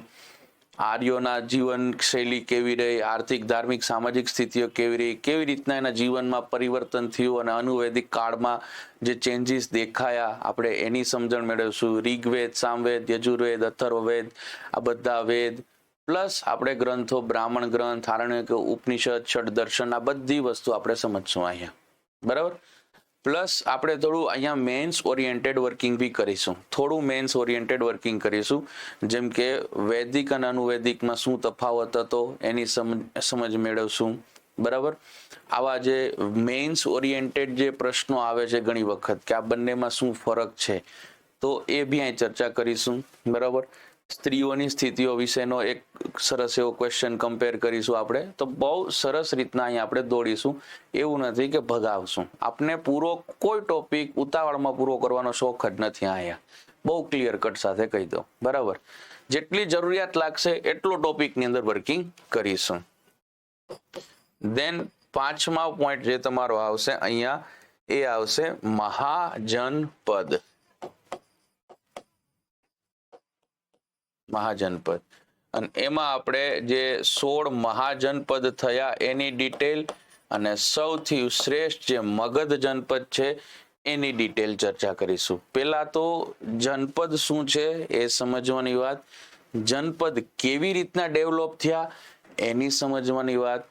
Speaker 1: આર્યોના જીવન શૈલી કેવી રહી, આર્થિક ધાર્મિક સામાજિક સ્થિતિઓ કેવી રહી, કેવી રીતના એના જીવનમાં પરિવર્તન થયું અને અનુવૈદિક કાળમાં જે ચેન્જીસ દેખાયા આપણે એની સમજણ મેળવશું. ઋગ્વેદ, સામવેદ, યજુર્વેદ, અથર્વવેદ આ બધા વેદ પ્લસ આપણે ગ્રંથો બ્રાહ્મણ ગ્રંથ, આરણ્યક, ઉપનિષદ, ષડ દર્શન આ બધી વસ્તુ આપણે સમજશું અહીંયા. બરાબર. પ્લસ આપણે થોડું અહીંયા મેન્સ ઓરિએન્ટેડ વર્કિંગ બી કરીશું. થોડું મેન્સ ઓરિએન્ટેડ વર્કિંગ કરીશું, જેમ કે વૈદિક અને અનુવૈદિકમાં શું તફાવત હતો એની સમજ મેળવશું. બરાબર. આવા જે મેન્સ ઓરિએન્ટેડ જે પ્રશ્નો આવે છે ઘણી વખત કે આ બંનેમાં શું ફરક છે, તો એ બી અહીં ચર્ચા કરીશું. બરાબર. સ્ત્રીઓની સ્થિતિઓ વિશેનો એક સરસ એવો ક્વેશ્ચન કમ્પેર કરીશું આપણે. તો બહુ સરસ રીતના અહીં આપણે દોડીશું. એવું નથી કે ભગાવશું. આપને પૂરો કોઈ ટોપિક ઉતાવળમાં પૂરો કરવાનો શોખ જ નથી અહીંયા. બહુ ક્લિયર કટ સાથે કહી દો. બરાબર. જેટલી જરૂરિયાત લાગશે એટલો ટોપિકની અંદર વર્કિંગ કરીશું. દેન 5મા પોઈન્ટ જે તમારો આવશે અહીંયા એ આવશે મહાજનપદ. મહાજનપદ. અને એમાં આપણે જે 16 મહાજનપદ થયા એની ડિટેલ અને સૌથી શ્રેષ્ઠ જે મગધ જનપદ છે એની ડિટેલ ચર્ચા કરીશું. પેલા તો જનપદ શું છે એ સમજવાની વાત, જનપદ કેવી રીતના ડેવલપ થયા એની સમજવાની વાત,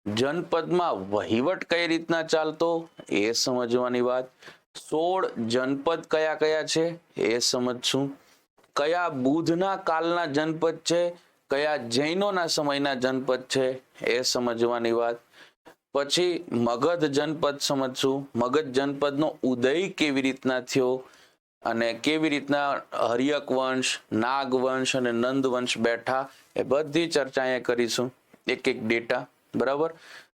Speaker 1: જનપદમાં વહીવટ કઈ રીતના ચાલતો એ સમજવાની વાત, 16 જનપદ કયા કયા છે એ સમજશું, કયા બુદ્ધના કાળના જનપદ છે, કયા જૈનોના સમયના જનપદ છે એ સમજવાની વાત. પછી મગધ જનપદ સમજશું, મગધ જનપદનો ઉદય કેવી રીતના થયો અને કેવી રીતના હર્યક વંશ, નાગ વંશ અને નંદ વંશ બેઠા એ બધી ચર્ચા અહીંયા કરીશું. એક એક ડેટા. બરાબર.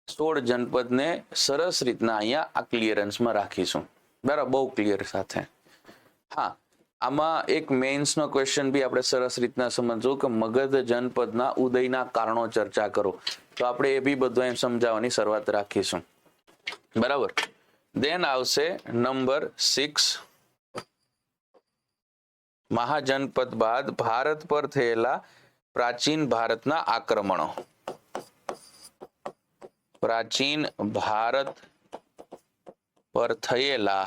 Speaker 1: 16 જનપદને સરસ રીતના અહીંયા આ ક્લિયરન્સમાં રાખીશું. બરાબર. બહુ ક્લિયર સાથે. હા, આમાં એક મેન્સનો ક્વેશ્ચન બી આપણે સરસ રીતના સમજવું કે મગધ જનપદના ઉદયના કારણો ચર્ચા કરો. તો આપણે એ બી બધું એમ સમજાવવાની શરૂઆત રાખીશું. બરાબર. દેન આવશે નંબર 6. મહાજનપદ બાદ ભારત પર થયેલા પ્રાચીન ભારતના આક્રમણો. પ્રાચીન ભારત પર થયેલા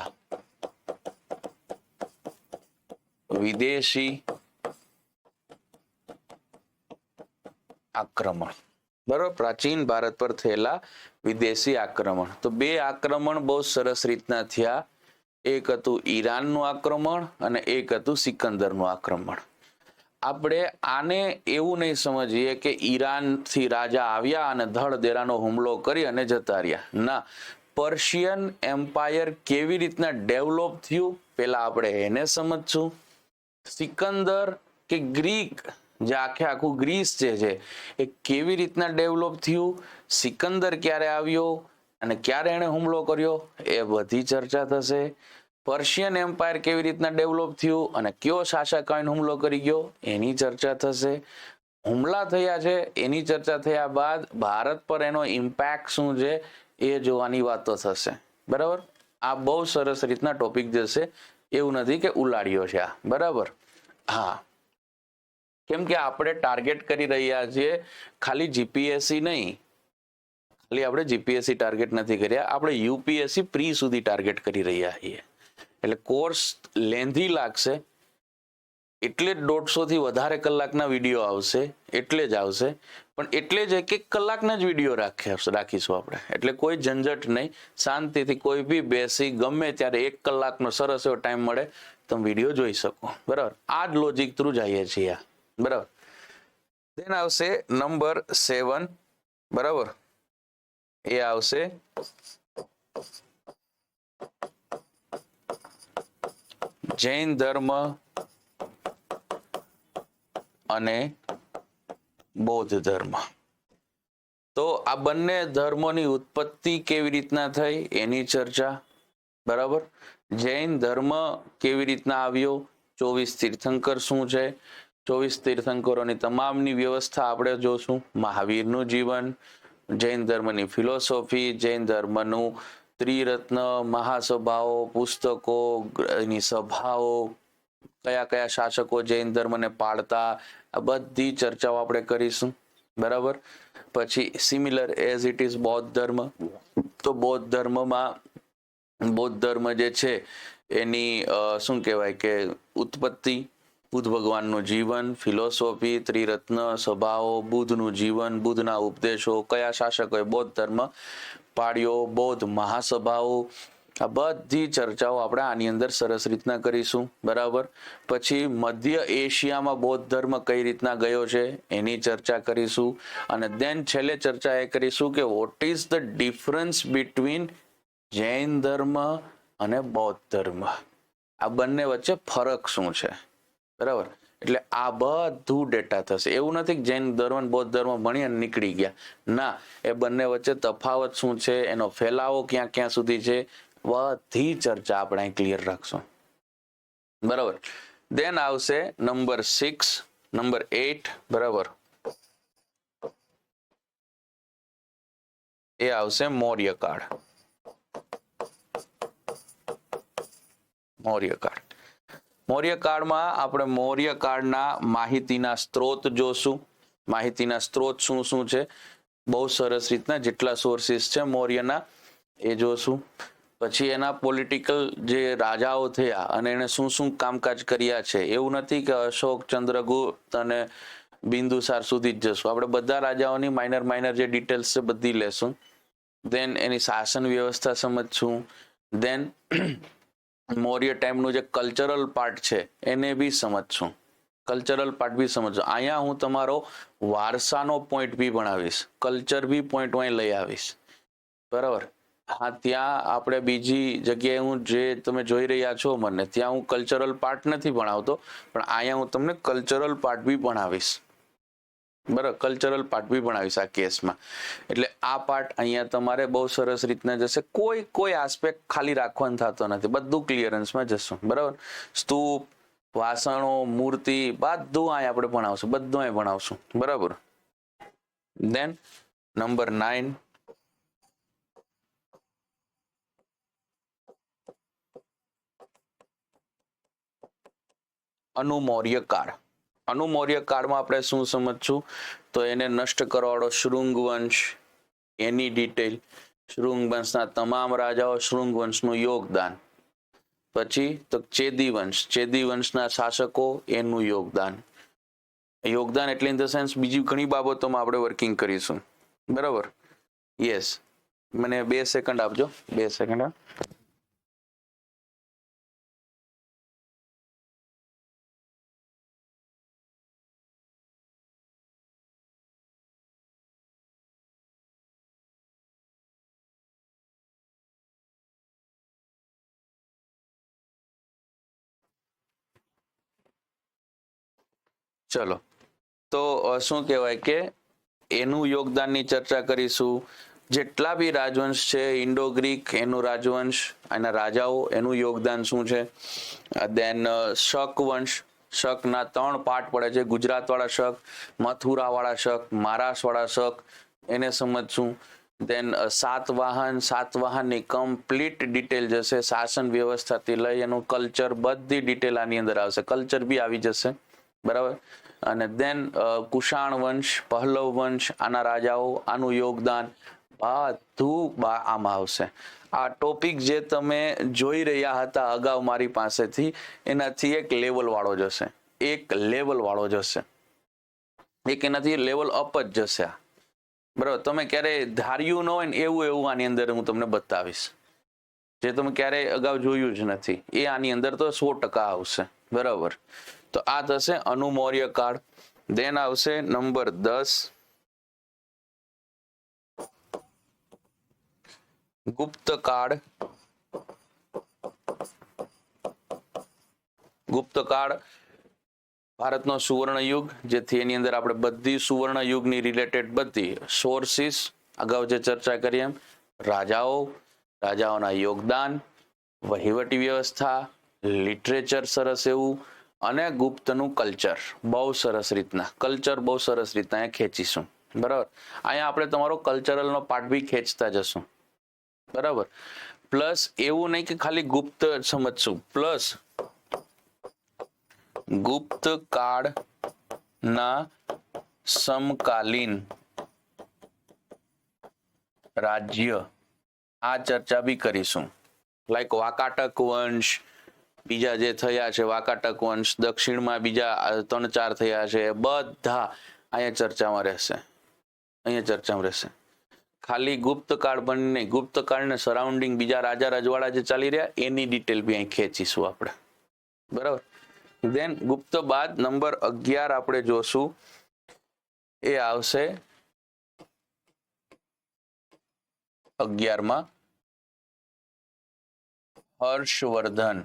Speaker 1: વિદેશી આક્રમણ. બરોબર. પ્રાચીન ભારત પર થયેલા વિદેશી આક્રમણ. તો 2 આક્રમણ બહુ સરસ રીતના થયા. એક હતું ઈરાનનું આક્રમણ અને એક હતું સિકંદરનું આક્રમણ. આપણે આને એવું નહીં સમજીએ કે ઈરાનથી રાજા આવ્યા અને ધડદેરાનો હુમલો કરી અને જતા રહ્યા. ના, પર્શિયન એમ્પાયર કેવી રીતના ડેવલપ થયું પેલા આપણે એને સમજશું. સિકંદર કે ગ્રીક જે આખું ગ્રીસ જે છે એ કેવી રીતના ડેવલપ થયું, સિકંદર ક્યારે આવ્યો અને ક્યારે એને હુમલો કર્યો એ બધી ચર્ચા થશે. પર્શિયન એમ્પાયર કેવી રીતના ડેવલપ થયું અને કયો શાસક આવીને હુમલો કરી ગયો એની ચર્ચા થશે. હુમલા થયા છે એની ચર્ચા થયા બાદ ભારત પર એનો ઇમ્પેક્ટ શું છે એ જોવાની વાતો થશે. બરાબર. આ બહુ સરસ રીતના ટોપિક જશે. એવું નથી કે ઉલાડ્યો છે આ. બરાબર. હા, કેમ કે આપણે ટાર્ગેટ કરી રહ્યા છીએ ખાલી જીપીએસસી નહીં, ખાલી આપણે જીપીએસસી ટાર્ગેટ નથી કર્યા, આપણે યુપીએસસી પ્રી સુધી ટાર્ગેટ કરી રહ્યા છીએ. એટલે કોર્સ લેન્ધી લાગશે, એટલે જ 150 થી વધારે કલાકના વિડીયો આવશે, એટલે જ આવશે. પણ એટલે જ 1 કલાકના જ વિડીયો રાખીશું આપણે. એટલે કોઈ ઝંઝટ નહીં, શાંતિથી કોઈ બી બેસી ગમે ત્યારે 1 કલાકનો સરસ એવો ટાઈમ મળે તમે વિડીયો જોઈ શકો. બરાબર. આ જ લોજિક થ્રુ જઈએ છીએ. બરાબર. દેન આવશે નંબર 7. બરાબર. એ આવશે જૈન ધર્મ અને બૌદ્ધ ધર્મ. તો આ બંને ધર્મોની ઉત્પત્તિ કેવી રીતના થઈ એની ચર્ચા. બરાબર. જૈન ધર્મ કેવી રીતના આવ્યો, 24 તીર્થંકર શું છે, 24 તીર્થંકરોની તમામની વ્યવસ્થા આપણે જોશું, મહાવીરનું જીવન, જૈન ધર્મની ફિલોસોફી, જૈન ધર્મનું ત્રિરત્ન, મહાસભાઓ, પુસ્તકો, એની સભાઓ, કયા કયા શાસકો જૈન ધર્મને પાળતા, આ બધી ચર્ચાઓ આપણે કરીશું, બરાબર. પછી સિમિલર એઝ ઇટ ઇઝ બૌદ્ધ ધર્મ, તો બૌદ્ધ ધર્મ જે છે એની શું કહેવાય કે ઉત્પત્તિ, બુદ્ધ ભગવાનનું જીવન, ફિલોસોફી, ત્રિરત્ન, સભાઓ, બુદ્ધનું જીવન, બુદ્ધના ઉપદેશો, કયા શાસકોએ બૌદ્ધ ધર્મ પાડ્યો, બૌદ્ધ મહાસભાઓ, આ બધી ચર્ચાઓ આપણે આની અંદર સરસ રીતના કરીશું, બરાબર. પછી મધ્ય એશિયામાં બૌદ્ધ ધર્મ કઈ રીતના ગયો છે એની ચર્ચા કરીશું. અને દેન છેલ્લે ચર્ચા એ કરીશું કે what is the difference between Jain ધર્મ અને બૌદ્ધ ધર્મ, આ બંને વચ્ચે ફરક શું છે, બરાબર. એટલે આ બધું ડેટા થશે. એવું નથી કે જૈન ધર્મ બૌદ્ધ ધર્મ ભણી અને નીકળી ગયા, ના, એ બંને વચ્ચે તફાવત શું છે, એનો ફેલાવો ક્યાં ક્યાં સુધી છે, બધી ચર્ચા આપણે ક્લિયર રાખશું, બરાબર. દેન આવશે નંબર 6, નંબર 8, બરાબર, એ આવશે મૌર્ય કાળ. મૌર્ય કાળમાં આપણે મૌર્ય કાળના માહિતીના સ્ત્રોત જોશું. માહિતીના સ્ત્રોત શું શું છે, બહુ સરસ રીતના જેટલા સોર્સિસ છે મૌર્યના એ જોશું. પછી એના પોલિટિકલ જે રાજાઓ થયા અને એને શું શું કામકાજ કર્યા છે, એવું નથી કે અશોક, ચંદ્રગુપ્ત અને બિંદુસાર સુધી જ જશું, આપણે બધા રાજાઓની માઇનર જે ડિટેલ્સ છે બધી લેશું. દેન એની શાસન વ્યવસ્થા સમજશું. દેન મૌર્ય ટાઈમનું જે કલ્ચરલ પાર્ટ છે એને બી સમજશું, અહીંયા હું તમારો વારસાનો પોઈન્ટ બી ભણાવીશ, કલ્ચર બી પોઈન્ટ અહીં લઈ આવીશ, બરાબર. હા, ત્યાં આપણે બીજી જગ્યાએ હું જે તમે જોઈ રહ્યા છો મને ત્યાં હું કલ્ચરલ પાર્ટ નથી ભણાવતો, પણ અહીંયા હું તમને કલ્ચરલ પાર્ટ બી ભણાવીશ, બરાબર. કલ્ચરલ પાર્ટ બી ભણાવીશ આ કેસમાં. એટલે આ પાર્ટ અહીંયા તમારે બહુ સરસ રીતના જશે, કોઈ આસ્પેક્ટ ખાલી રાખવાનું થતો નથી, બધું ક્લિયરન્સમાં જશું, બરાબર. સ્તૂપ, વાસણો, મૂર્તિ, બધું અહીં આપણે ભણાવશું, બધું અહીં ભણાવશું, બરાબર. દેન નંબર 9, અનુમૌર્ય કાળ. અનુમૌર્ય કાળમાં આપણે શું સમજશું, તો એને નષ્ટ કરવાવાળો શૃંગ વંશ, એની ડિટેલ, શૃંગ વંશના તમામ રાજાઓ, શૃંગ વંશનું યોગદાન. પછી તો ચેદી વંશના શાસકો, એનું યોગદાન એટલે ઇન ધ સેન્સ બીજી ઘણી બાબતોમાં આપણે વર્કિંગ કરીશું, બરાબર. યસ, મને 2 સેકન્ડ આપજો, 2 સેકન્ડ. ચલો, તો શું કહેવાય કે એનું યોગદાનની ચર્ચા કરીશું. જેટલા બી રાજવંશ છે, ઇન્ડો ગ્રીક એનું રાજવંશ, એના રાજાઓ, એનું યોગદાન શું છે. દેન શક વંશ, શકના 3 પાર્ટ પડે છે, ગુજરાત વાળા શક, મથુરા વાળા શક, મહારાષ્ટ્ર વાળા શક, એને સમજશું. દેન સાતવાહનની કમ્પ્લીટ ડિટેલ જશે, શાસન વ્યવસ્થાથી લઈ એનું કલ્ચર, બધી ડિટેલ આની અંદર આવશે, કલ્ચર બી આવી જશે, બરાબર. અને દેન કુષાણ વંશ, પહલવ વંશ, આના રાજાઓ, આનું યોગદાન, બધું આમાં આવશે. આ ટોપિક જે તમે જોઈ રહ્યા હતા અગાઉ મારી પાસેથી, એનાથી એક લેવલ વાળો જશે, એનાથી લેવલ અપ જ જશે, બરાબર. તમે ક્યારેય ધાર્યું ન હોય ને એવું આની અંદર હું તમને બતાવીશ, જે તમે ક્યારેય અગાઉ જોયું જ નથી, એ આની અંદર તો 100% આવશે, બરાબર. તો આ થશે અનુમૌર્ય કાળ. દેન આવશે નંબર 10, ગુપ્ત કાળ. ભારતનો સુવર્ણ યુગ, જેથી એની અંદર આપણે બધી સુવર્ણ યુગની રિલેટેડ બધી સોર્સિસ અગાઉ જે ચર્ચા કરી એમ, રાજાઓના યોગદાન, વહીવટી વ્યવસ્થા, લિટરેચર સરસ એવું, અને ગુપ્તનું કલ્ચર બહુ સરસ રીતના અહીંયા ખેંચીશું, બરાબર. અહીંયા આપણે તમારો કલ્ચરલનો પાર્ટ બી ખેંચતા જશું, બરાબર. પ્લસ એવું નહીં કે ખાલી ગુપ્ત સમજશું, પ્લસ ગુપ્ત કાળના સમકાલીન રાજ્ય, આ ચર્ચા બી કરીશું. લાઈક વાકાટક વંશ, બીજા જે થયા છે વાકાટક વંશ, દક્ષિણમાં બીજા 3-4 થયા છે, બધા અહીંયા ચર્ચામાં રહેશે. ખાલી ગુપ્ત કાળ બનને ગુપ્ત કાળ ને સરાઉન્ડિંગ બીજા રાજા રજવાડા જે ચાલી રહ્યા એની ડિટેલ બી અહીં ખેંચીશું આપણે, બરાબર. દેન ગુપ્ત બાદ નંબર 11 આપણે જોશું, એ આવશે 11માં હર્ષવર્ધન.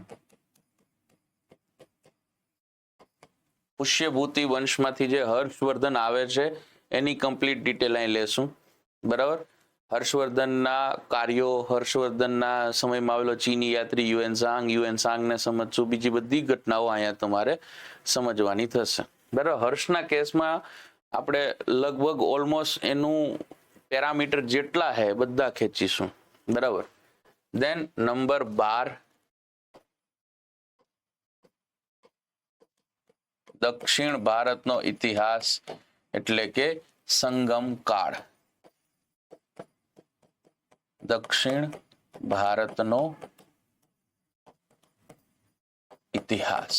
Speaker 1: પુષ્યભૂતિ વંશમાંથી જે હર્ષવર્ધન આવે છે એની કમ્પ્લીટ ડિટેલ અહીં લેશું, બરાબર. હર્ષવર્ધનના કાર્યો, હર્ષવર્ધનના સમયમાં આવેલો ચીની યાત્રી યુએનસાંગને સમજશું, બીજી બધી ઘટનાઓ અહીંયા તમારે સમજવાની થશે, બરાબર. હર્ષના કેસમાં આપણે લગભગ ઓલમોસ્ટ એનું પેરામીટર જેટલા હે બધા ખેંચીશું, બરાબર. દેન નંબર 12 દક્ષિણ ભારતનો ઇતિહાસ એટલે કે સંગમ કાળ. દક્ષિણ ભારતનો ઇતિહાસ,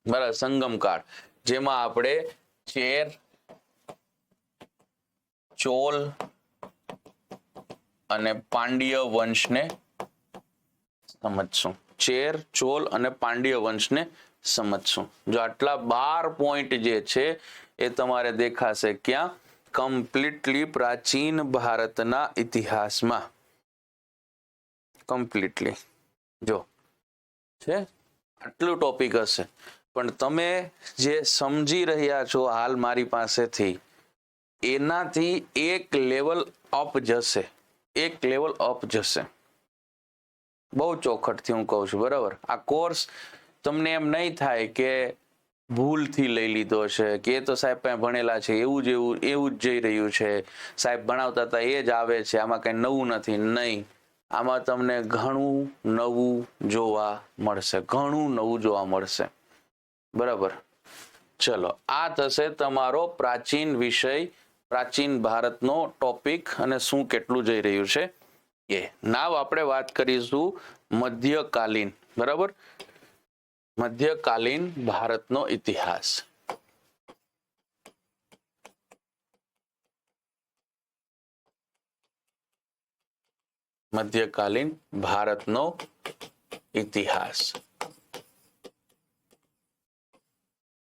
Speaker 1: બરાબર. સંગમ કાળ જેમાં આપણે ચેર, ચોલ અને પાંડ્ય વંશને સમજશું. ચેર, ચોલ અને પાંડ્ય વંશને સમજશું. જો આટલા 12 પોઈન્ટ જે છે એ તમારે દેખાશે ક્યાં? કમ્પ્લીટલી પ્રાચીન ભારતના ઇતિહાસમાં. કમ્પ્લીટલી જો છે આટલું ટોપિક હશે, પણ તમે જે સમજી રહ્યા છો હાલ મારી પાસેથી એનાથી એક લેવલ અપ જશે, બહુ ચોખટથી હું કહું છું, બરાબર. આ કોર્સ તમને એમ નહીં થાય કે ભૂલથી લઈ લીધો છે કે એ તો સાહેબ પાસે ભણેલા છે એવું જ જઈ રહ્યું છે, સાહેબ ભણાવતા હતા એ જ આવે છે, આમાં કઈ નવું નથી. નહીં, આમાં તમને ઘણું નવું જોવા મળશે, બરાબર. ચલો, આ થશે તમારો પ્રાચીન વિષય, પ્રાચીન ભારતનો ટોપિક અને શું કેટલું જઈ રહ્યું છે એ. નાવ આપણે વાત કરીશું મધ્યકાલીન, બરાબર. મધ્યકાલીન ભારતનો ઇતિહાસ. મધ્યકાલીન ભારતનો ઇતિહાસ.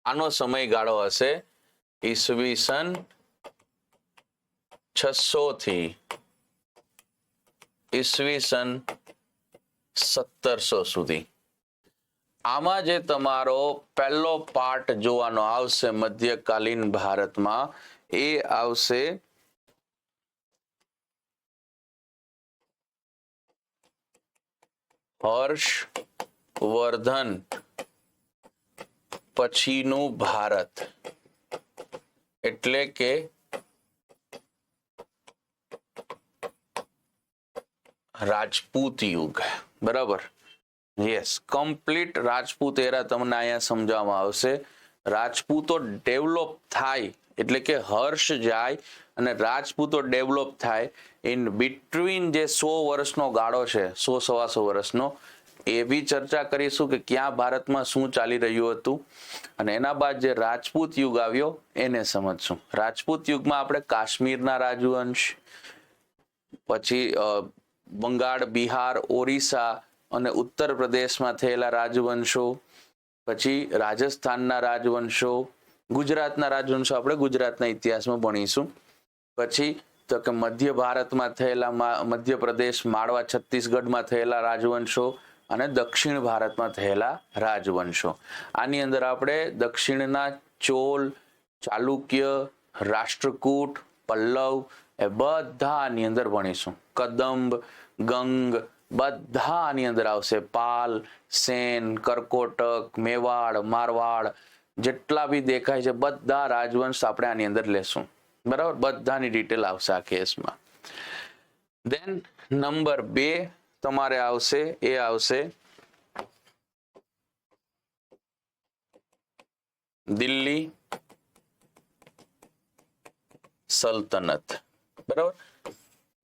Speaker 1: આનો સમયગાળો હશે ઈસવીસન 600 થી ઈસવીસન 1700 સુધી. આમાં જે તમારો પહેલો પાર્ટ જોવાનો આવશે મધ્યકાલીન ભારતમાં, એ આવશે હર્ષવર્ધન પછીનું ભારત, એટલે કે રાજપૂત યુગ, બરાબર. યસ, કમ્પ્લીટ રાજપૂત એરા તમને અહીંયા સમજાવવામાં આવશે. રાજપૂતો ડેવલપ થાય એટલે કે હર્ષ જાય અને રાજપૂતો ડેવલપ થાય ઇન બિટવીન જે 100 વર્ષનો ગાળો છે, 100-125 વર્ષનો, એ બી ચર્ચા કરીશું કે ક્યાં ભારતમાં શું ચાલી રહ્યું હતું. અને એના બાદ જે રાજપૂત યુગ આવ્યો એને સમજશું. રાજપૂત યુગમાં આપણે કાશ્મીરના રાજવંશ, પછી બંગાળ, બિહાર, ઓરિસ્સા અને ઉત્તર પ્રદેશમાં થયેલા રાજવંશો, પછી રાજસ્થાનના રાજવંશો, ગુજરાતના રાજવંશો આપણે ગુજરાતના ઇતિહાસમાં ભણીશું. પછી તો કે મધ્ય ભારતમાં થયેલા, મધ્યપ્રદેશ, માળવા, છત્તીસગઢમાં થયેલા રાજવંશો અને દક્ષિણ ભારતમાં થયેલા રાજવંશો. આની અંદર આપણે દક્ષિણના ચોલ, ચાલુક્ય, રાષ્ટ્રકૂટ, પલ્લવ એ બધા આની અંદર ભણીશું. કદંબ, ગંગ બધા આની અંદર આવશે. પાલ, સેન, કરકોટક, મેવાડ, મારવાડ જેટલા બી દેખાય છે બધા રાજવંશ આપણે આની અંદર લેશું, બરાબર. બધાની ડિટેલ આવશે આ કેસમાં. દેન નંબર 2 તમારે આવશે, એ આવશે દિલ્હી સલ્તનત. બરાબર,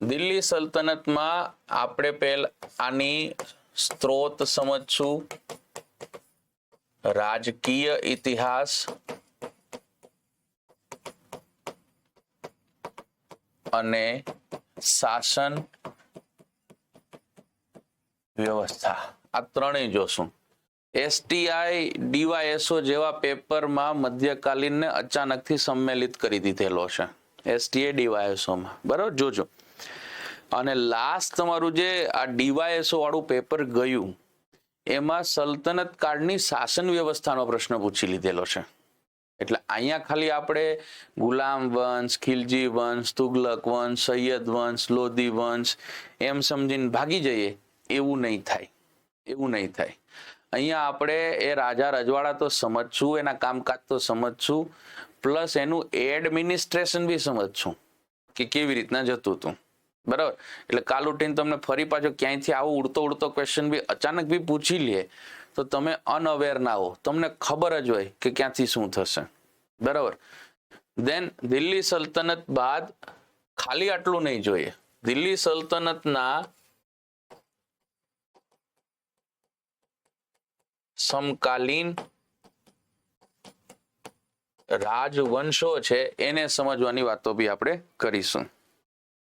Speaker 1: દિલ્હી સલ્તનતમાં આપણે પહેલા આની સ્ત્રોત સમજશું, રાજકીય ઇતિહાસ અને શાસન વ્યવસ્થા, આ ત્રણેય જોશું. એસટીઆઈ ડીવાયએસઓ જેવા પેપરમાં મધ્યકાલીન ને અચાનકથી સંમેલિત કરી દીધેલો છે એસટીએ ડીવાયએસઓમાં. બરાબર, જોજો. અને લાસ્ટ તમારું જે આ ડીવાયએસઓ વાળું પેપર ગયું એમાં સલ્તનત કાળની શાસન વ્યવસ્થાનો પ્રશ્ન પૂછી લીધેલો છે. એટલે અહીંયા ખાલી આપણે ગુલામ વંશ, ખિલજી વંશ, તુગલક વંશ, સૈયદ વંશ, લોધી વંશ એમ સમજીને ભાગી જઈએ એવું નહીં થાય, એવું નહીં થાય. અહીંયા આપણે એ રાજા રજવાડા તો સમજશું, એના કામકાજ તો સમજશું, પ્લસ એનું એડમિનિસ્ટ્રેશન બી સમજશું કે કેવી રીતના જતું હતું. બરાબર, એટલે કાલ ઉઠીને તમને ફરી પાછો ક્યાંયથી આવો ઉડતો ઉડતો ક્વેશ્ચન બી અચાનક બી પૂછી લે તો તમે અનઅવેર ના હો, તમને ખબર જ હોય કે ક્યાંથી શું થશે. બરાબર, દેન દિલ્હી સલ્તનત બાદ ખાલી આટલું નહીં જોઈએ. દિલ્હી સલ્તનતના સમકાલીન રાજવંશો છે એને સમજવાની વાતો બી આપણે કરીશું.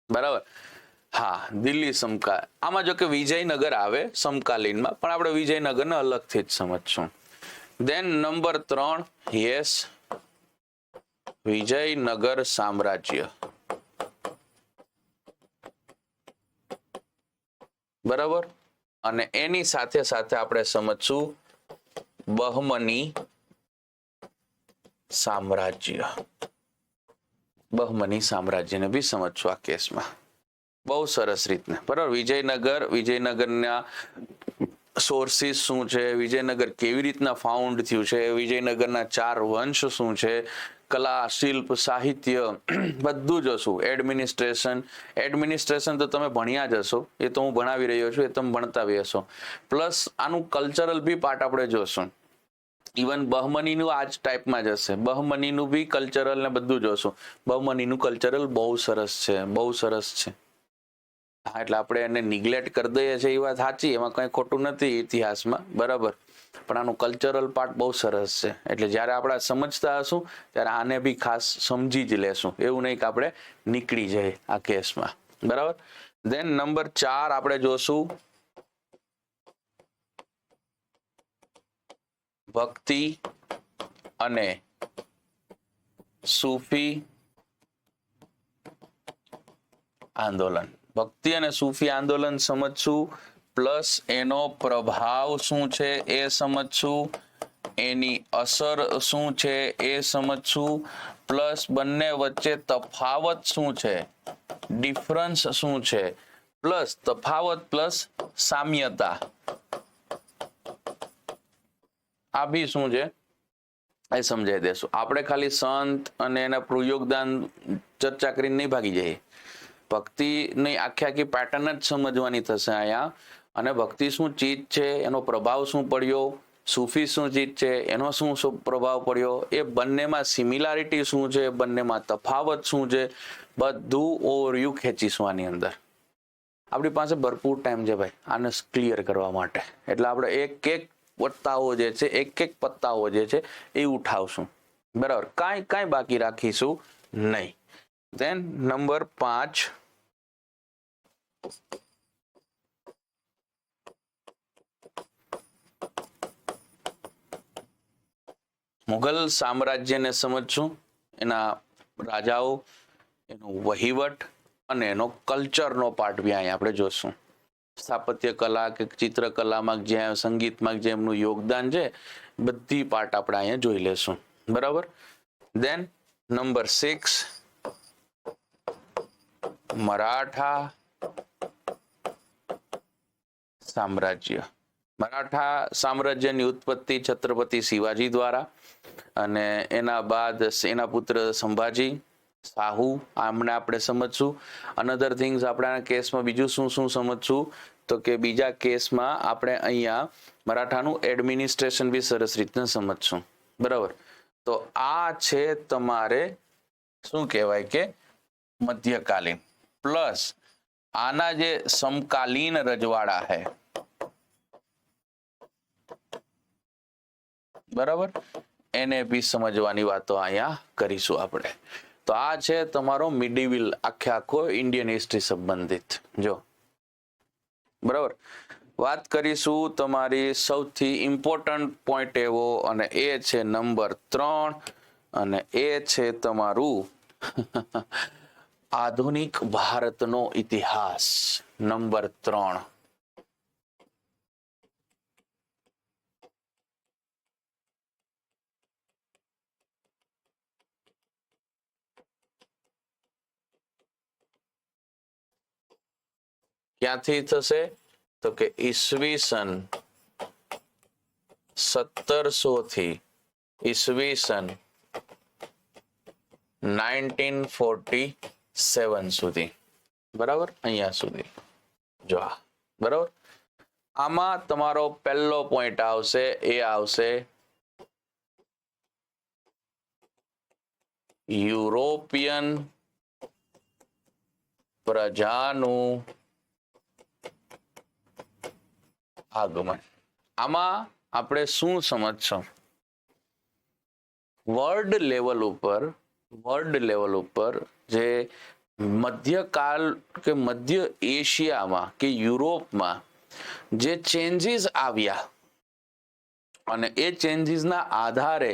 Speaker 1: બરાબર, હા, દિલ્હી સમકાલીન, આમાં જો કે વિજયનગર આવે સમકાલીનમાં, પણ આપણે વિજયનગરને અલગથી જ સમજશું. દેન નંબર 3, યસ, વિજયનગર સામ્રાજ્ય. બરાબર, અને એની સાથે સાથે આપણે સમજશું બહમની સામ્રાજ્ય. બહમની સામ્રાજ્યને બી સમજશું આ કેસમાં બહુ સરસ રીતને. બરાબર, વિજયનગરના સોર્સિસ શું છે, વિજયનગર કેવી રીતના ફાઉન્ડ થયું છે, વિજયનગરના 4 વંશ શું છે, કલા, શિલ્પ, સાહિત્ય બધું જ હશું. એડમિનિસ્ટ્રેશન તો તમે ભણ્યા જ હશો, એ તો હું ભણાવી રહ્યો છું, એ તમે ભણતા બી હશો. પ્લસ આનું કલ્ચરલ બી પાર્ટ આપણે જોશું. ઇવન બહમનીનું આ જ ટાઈપમાં જ હશે, બહમનીનું બી કલ્ચરલ ને બધું જોશું. બહમનીનું કલ્ચરલ બહુ સરસ છે, બહુ સરસ છે. હા, એટલે આપણે એને નિગ્લેક્ટ કરી દઈએ છીએ એ વાત સાચી, એમાં કંઈ ખોટું નથી ઇતિહાસમાં. બરાબર, પણ આનું કલ્ચરલ પાર્ટ બહુ સરસ છે. એટલે જ્યારે આપણે સમજતા હશું ત્યારે આને બી ખાસ સમજી જ લેશું, એવું નહીં કે આપણે નીકળી જાય આ કેસમાં. બરાબર, દેન નંબર 4 આપણે જોશું ભક્તિ અને સૂફી આંદોલન. ભક્તિ અને સૂફી આંદોલન સમજશું, પ્લસ એનો પ્રભાવ શું છે એ સમજશું, એની અસર શું છે એ સમજશું, પ્લસ બંને વચ્ચે તફાવત શું છે, ડિફરન્સ શું છે, પ્લસ તફાવત પ્લસ સામ્યતા આ બી શું છે એ સમજાવી દેશું. આપણે ખાલી સંત અને એના યોગદાન ચર્ચા કરીને નહીં ભાગી જઈએ. ભક્તિની આખી પેટર્ન જ સમજવાની થશે અહીંયા. અને ભક્તિ શું ચીજ છે, એનો પ્રભાવ શું પડ્યો, સૂફી શું ચીજ છે, એનો શું પ્રભાવ પડ્યો, એ બંનેમાં સિમિલારિટી શું છે, બંનેમાં તફાવત શું છે, બધું ઓવરવ્યુ ખેંચીશું આની અંદર. આપણી પાસે ભરપૂર ટાઈમ છે ભાઈ આને ક્લિયર કરવા માટે. એટલે આપણે એક એક પત્તાઓ જે છે, એક એક પત્તાઓ જે છે એ ઉઠાવશું. બરાબર, કાંઈ બાકી રાખીશું નહીં. દેન નંબર 5, મુઘલ સામ્રાજ્યને સમજશું, એના રાજાઓ, એનો વહીવટ અને એનો કલ્ચરનો પાર્ટ બી અહીંયા આપણે જોશું. સ્થાપત્ય કલા કે ચિત્રકલામાં, જ્યાં સંગીતમાં જે એમનું યોગદાન છે બધી પાર્ટ આપણે અહીંયા જોઈ લેશું. બરાબર, દેન નંબર 6, મરાઠા સામ્રાજ્ય. મરાઠા સામ્રાજ્યની ઉત્પત્તિ છત્રપતિ શિવાજી દ્વારા, અને એના બાદ એના પુત્ર સંભાજી, સાહુ, આમને આપણે સમજશું. અનધર થિંગ્સ આપણા કેસમાં બીજું શું સમજશું તો કે બીજા કેસમાં આપણે અહીંયા મરાઠાનું એડમિનિસ્ટ્રેશન બી સરસ રીતના સમજશું. બરાબર, તો આ છે તમારે શું કહેવાય કે મધ્યકાલીન, પ્લસ આના જે સમકાલીન રજવાડા है, બરાબર, એને બી સમજવાની વાતો અહીંયા કરીશું આપણે. તો આ છે તમારો મિડિવલ આખો ઇન્ડિયન હિસ્ટ્રી સંબંધિત. જો બરાબર, વાત કરીશું તમારી સૌથી ઇમ્પોર્ટન્ટ પોઈન્ટ એવો, અને એ છે નંબર 3, અને એ છે તમારું આધુનિક ભારતનો ઇતિહાસ નંબર 3. ક્યાંથી થશે? તો કે ઈસવીસન 1700 થી ઈસવીસન 1947 સુધી, બરાબર, અહીંયા સુધી. જો આ બરાબર, આમાં તમારો પહેલો પોઈન્ટ આવશે, એ આવશે યુરોપિયન પ્રજાનું આગમન. આમાં આપણે શું સમજશો? વર્લ્ડ લેવલ ઉપર જે મધ્યકાલ કે મધ્ય એશિયામાં કે યુરોપમાં જે ચેન્જીસ આવ્યા, અને એ ચેન્જીસના આધારે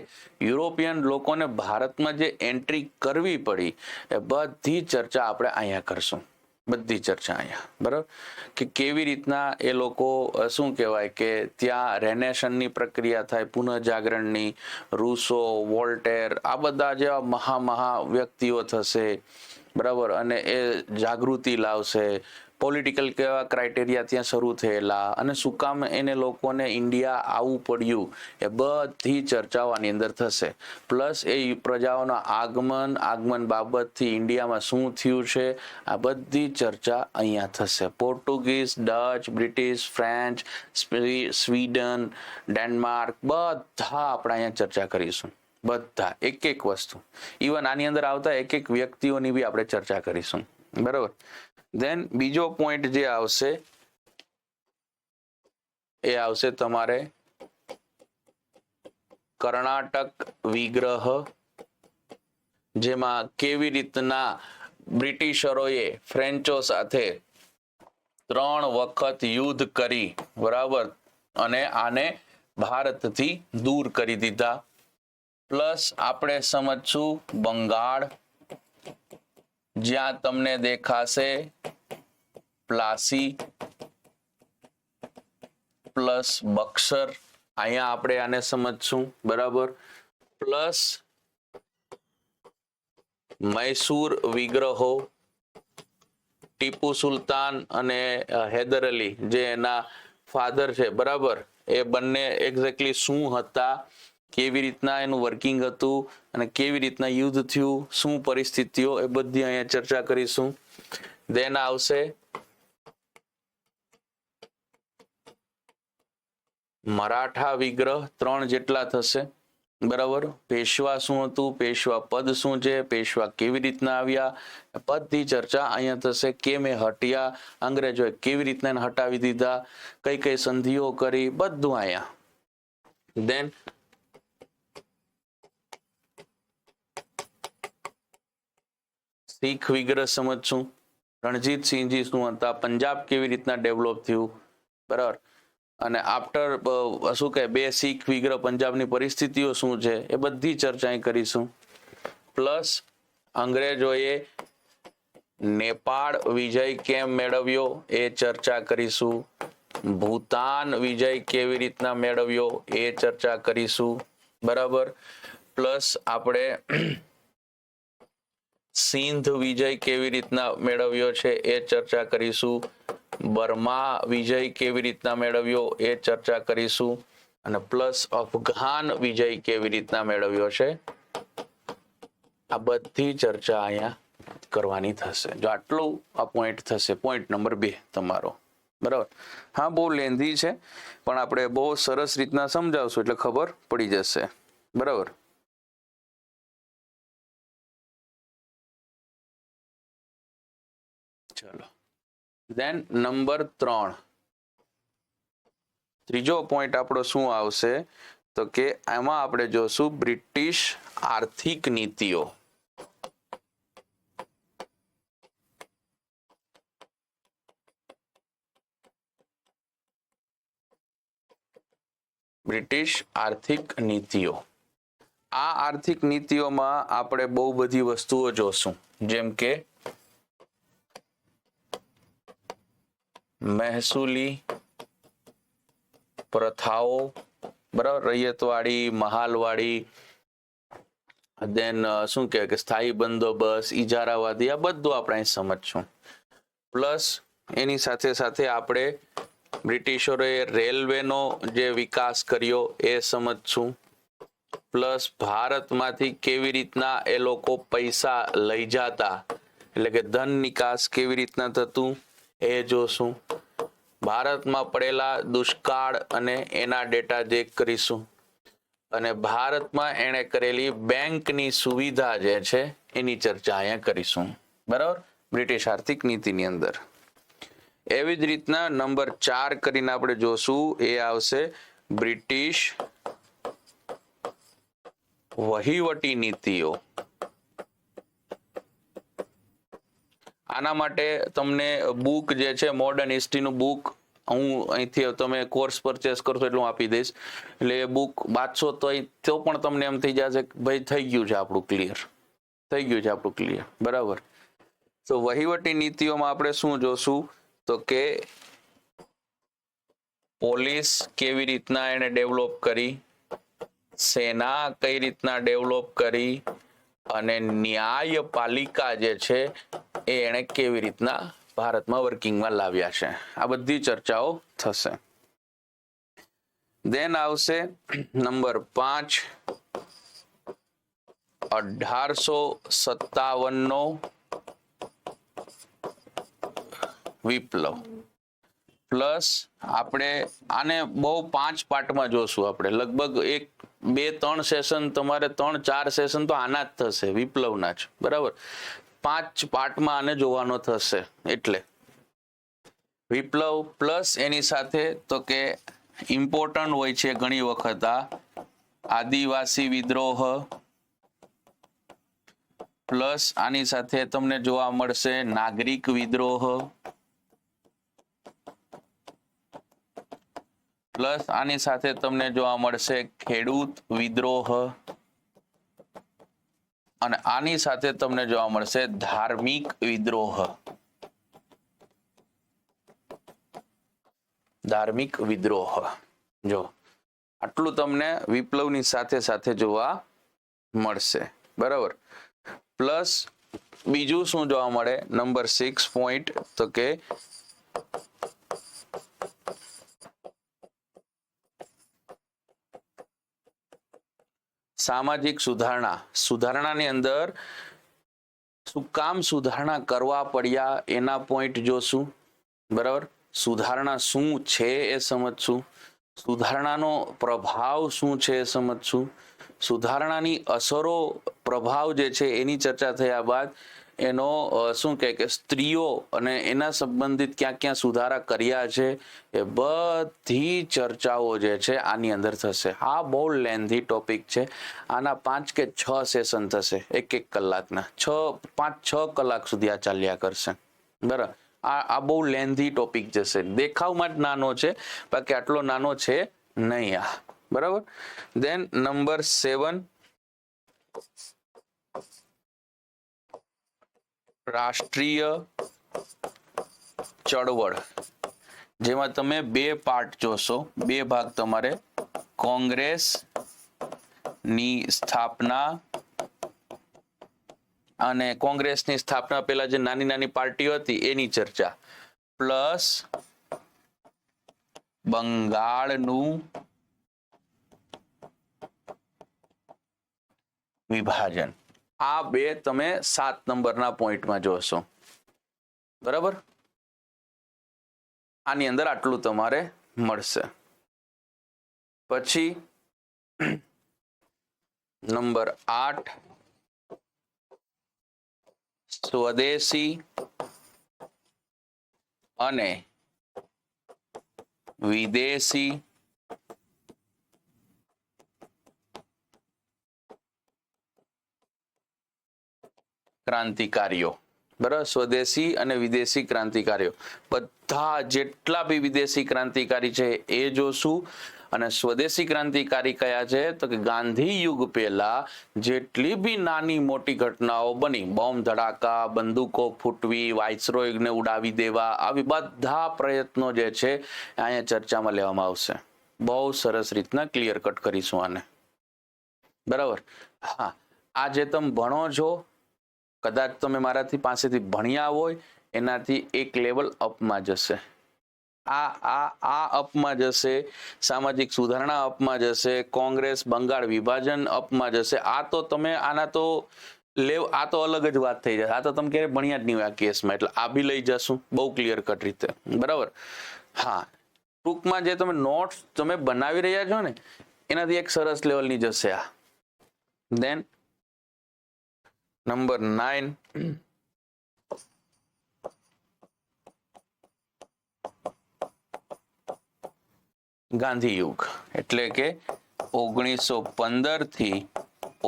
Speaker 1: યુરોપિયન લોકોને ભારતમાં જે એન્ટ્રી કરવી પડી, એ બધી ચર્ચા આપણે અહીંયા કરશું. બધી ચર્ચા અહીંયા, બરાબર, કે કેવી રીતના એ લોકો શું કહેવાય કે ત્યાં રેનેશનની પ્રક્રિયા થાય, પુનઃજાગરણની, રૂસો, વોલ્ટેર, આ બધા જેવા મહા વ્યક્તિઓ થશે, બરાબર, અને એ જાગૃતિ લાવશે. પોલિટિકલ કેવા ક્રાઇટેરિયા ત્યાં શરૂ થયેલા, અને શું કામ એને લોકોને ઇન્ડિયા આવવું પડ્યું, એ બધી ચર્ચાઓ આની અંદર થશે. પ્લસ એ પ્રજાઓના આગમન બાબતથી ઇન્ડિયામાં શું થયું છે, આ બધી ચર્ચા અહીંયા થશે. Portuguese, Dutch, British, French, Sweden, Denmark, બધા આપણે અહીંયા ચર્ચા કરીશું. બધા એક વસ્તુ, ઇવન આની અંદર આવતા એક વ્યક્તિઓની બી આપણે ચર્ચા કરીશું, બરાબર. દેન બીજો પોઈન્ટ જે આવશે, એ આવશે તમારે કર્ણાટક વિગ્રહ, જેમાં કેવી રીતના બ્રિટિશરોએ ફ્રેન્ચો સાથે 3 વખત યુદ્ધ કરી, બરાબર, અને આને ભારતથી દૂર કરી દીધા. પ્લસ આપણે સમજશું બંગાળ, જ્યાં તમને દેખાશે પ્લાસી પ્લસ બક્સર, અહીંયા આપણે આને સમજશું, બરાબર. પ્લસ મૈસૂર વિગ્રહો, ટીપુ સુલતાન અને હૈદર અલી જે એના ફાધર છે, બરાબર, એ બંને એક્ઝેક્ટલી શું હતા, કેવી રીતના એનું વર્કિંગ હતું, અને કેવી રીતના યુદ્ધ થયું, શું પરિસ્થિતિઓ, એ બધી અહીંયા ચર્ચા કરીશું. દેન આવશે મરાઠા વિગ્રહ, 3 જેટલા થશે, બરાબર. પેશવા શું હતું, પેશવા પદ શું છે, પેશવા કેવી રીતના આવ્યા, બધી ચર્ચા અહીંયા થશે. કેમ એ હટ્યા, અંગ્રેજોએ કેવી રીતના એને હટાવી દીધા, કઈ સંધિઓ કરી, બધું અહીંયા. દેન શીખ વિગ્રહ સમજશું, રણજીતસિંહજી શું હતા, પંજાબ કેવી રીતના ડેવલપ થયું, બરાબર. અને આફ્ટર શું કહે 2 શીખ વિગ્રહ, પંજાબની પરિસ્થિતિઓ શું છે, એ બધી ચર્ચા કરીશું. પ્લસ અંગ્રેજોએ નેપાળ વિજય કેમ મેળવ્યો, એ ચર્ચા કરીશું. ભૂતાન વિજય કેવી રીતના મેળવ્યો, એ ચર્ચા કરીશું, બરાબર. પ્લસ આપણે સિંધ વિજય કેવી રીતના મેળવ્યો છે, એ ચર્ચા કરીશું. બર્મા વિજય કેવી રીતના મેળવ્યો, એ ચર્ચા કરીશું. અને પ્લસ અફઘાન વિજય કેવી રીતના મેળવ્યો છે, આ બધી ચર્ચા અહીંયા કરવાની થશે. જો આટલું આ પોઈન્ટ થશે, પોઈન્ટ નંબર 2 તમારો, બરાબર. હા, બહુ લેન્ધી છે, પણ આપણે બહુ સરસ રીતના સમજાવશું એટલે ખબર પડી જશે, બરાબર. ચલો દેન નંબર 3, ત્રીજો પોઈન્ટ આપણો શું આવશે તો કે એમાં આપણે જોશું બ્રિટિશ આર્થિક નીતિઓ. બ્રિટિશ આર્થિક નીતિઓ. આ આર્થિક નીતિઓમાં આપણે બહુ બધી વસ્તુઓ જોશું, જેમ કે મહેસૂલી પ્રથાઓ, બરાબર, રૈયતવાડી, મહાલવાડી, દેન શું કહેવાય કે સ્થાયી બંદોબસ્ત, ઇજારાવાદી, આ બધું આપણે અહીં સમજશું. પ્લસ એની સાથે સાથે આપણે બ્રિટિશરોએ રેલવેનો જે વિકાસ કર્યો એ સમજશું. પ્લસ ભારતમાંથી કેવી રીતના એ લોકો પૈસા લઈ જતા, એટલે કે ધન નિકાસ કેવી રીતના થતું એ જોશું. ભારતમાં પડેલા દુષ્કાળ અને એના ડેટા ચેક કરીશું. અને ભારતમાં એણે કરેલી બેંકની સુવિધા જે છે એની ચર્ચા અહીંયા કરીશું, બરાબર, બ્રિટિશ આર્થિક નીતિની અંદર. એવી જ રીતના નંબર 4 કરીને આપણે જોશું, એ આવશે બ્રિટિશ વહીવટી નીતિઓ. આના માટે તમને બુક જે છે મોડર્ન હિસ્ટ્રીનું બુક હું અહીંથી તમે કોર્સ પરચેસ કરશો એટલે હું આપી દઈશ, એટલે એ બુક વાંચશો તો પણ તમને એમ થઈ જશે કે ભાઈ થઈ ગયું છે આપણું ક્લિયર, બરાબર. તો વહીવટી નીતિઓમાં આપણે શું જોશું તો કે પોલીસ કેવી રીતના એને ડેવલપ કરી, સેના કઈ રીતના ડેવલપ કરી, અને ન્યાયપાલિકા જે છે એ એને કેવી રીતના ભારતમાં વર્કિંગમાં લાવ્યા છે, આ બધી ચર્ચાઓ થશે. દેન આવશે નંબર 5, 1857નો વિપ્લવ. પ્લસ આપણે આને બહુ 5 પાર્ટમાં જોશું. આપણે લગભગ 1, 2, 3 સેશન, તમારે 3-4 સેશન તો આના જ થશે, વિપ્લવના જ, બરાબર. 5 પાર્ટમાં આને જોવાનો થશે. એટલે વિપ્લવ પ્લસ એની સાથે તો કે ઇમ્પોર્ટન્ટ હોય છે ઘણી વખત આ આદિવાસી વિદ્રોહ, પ્લસ આની સાથે તમને જોવા મળશે નાગરિક વિદ્રોહ, પ્લસ આની સાથે તમને જોવા મળશે ખેડૂત વિદ્રોહ, અને આની સાથે તમને જોવા મળશે ધાર્મિક વિદ્રોહ. જો આટલું તમને વિપ્લવની સાથે સાથે જોવા મળશે, બરાબર. પ્લસ બીજું શું જોવા મળે નંબર 6 પોઈન્ટ તો કે સામાજિક સુધારણાની અંદર શું કામ સુધારણા કરવા પડ્યા એના પોઈન્ટ જોશું, બરાબર. સુધારણા શું છે એ સમજશું, સુધારણાનો પ્રભાવ શું છે એ સમજશું, સુધારણાની અસરો પ્રભાવ જે છે એની ચર્ચા થયા બાદ એનો શું કહે કે સ્ત્રીઓ અને એના સંબંધિત ક્યાં ક્યાં સુધારા કર્યા છે એ બધી ચર્ચાઓ જે છે આની અંદર થશે. આ બહુ લેન્ધી ટોપિક છે. આના 5 કે 6 સેશન થશે, 1-1 કલાકના, 5-6 કલાક સુધી આ ચાલ્યા કરશે, બરાબર. આ બહુ લેન્ધી ટોપિક જશે. દેખાવમાં જ નાનો છે, બાકી આટલો નાનો છે નહીં આ, બરાબર. દેન નંબર 7, રાષ્ટ્રીય ચળવળ, જેમાં તમે 2 પાર્ટ જોશો, 2 ભાગ. તમારે કોંગ્રેસની સ્થાપના, અને કોંગ્રેસની સ્થાપના પહેલા જે નાની નાની પાર્ટીઓ હતી એની ચર્ચા, પ્લસ બંગાળનું વિભાજન. આ 2 તમે 7 નંબરના પોઈન્ટમાં જોશો, બરાબર. આની અંદર આટલું તમારે મળશે. પછી નંબર 8, સ્વદેશી અને વિદેશી ક્રાંતિકારીઓ, બરાબર, સ્વદેશી અને વિદેશી ક્રાંતિકારીઓ બધા જેટલા બી વિદેશી ક્રાંતિકારી છે એ જોશું. અને સ્વદેશી ક્રાંતિકારી કયા છે તો કે ગાંધી યુગ પહેલા જેટલી બી નાની મોટી ઘટનાઓ બની, બોમ્બ ધડાકા, બંદૂકો ફૂટવી, વાઇસરોયને ઉડાવી દેવા, આવી બધા પ્રયત્નો જે છે અહીંયા ચર્ચામાં લેવામાં આવશે. બહુ સરસ રીતના ક્લિયર કટ કરીશું આને, બરાબર. હા, આ જે તમે ભણો છો, કદાચ તમે મારાથી પાસેથી ભણ્યા હોય એનાથી એક લેવલ અપમાં જશે. આ અપમાં જશે, સામાજિક સુધારણા અપમાં જશે, કોંગ્રેસ બંગાળ વિભાજન અપમાં જશે. આ તો તમે આના તો આ તો અલગ જ વાત થઈ જશે. આ તો તમે ક્યારે ભણ્યા જ નહીં હોય આ કેસમાં, એટલે આ બી લઈ જશું બહુ ક્લિયર કટ રીતે, બરાબર. હા, ટૂંકમાં જે તમે નોટ્સ તમે બનાવી રહ્યા છો ને એનાથી એક સરસ લેવલની જશે આ. દેન નંબર 9, ગાંધી યુગ એટલે કે 1915 થી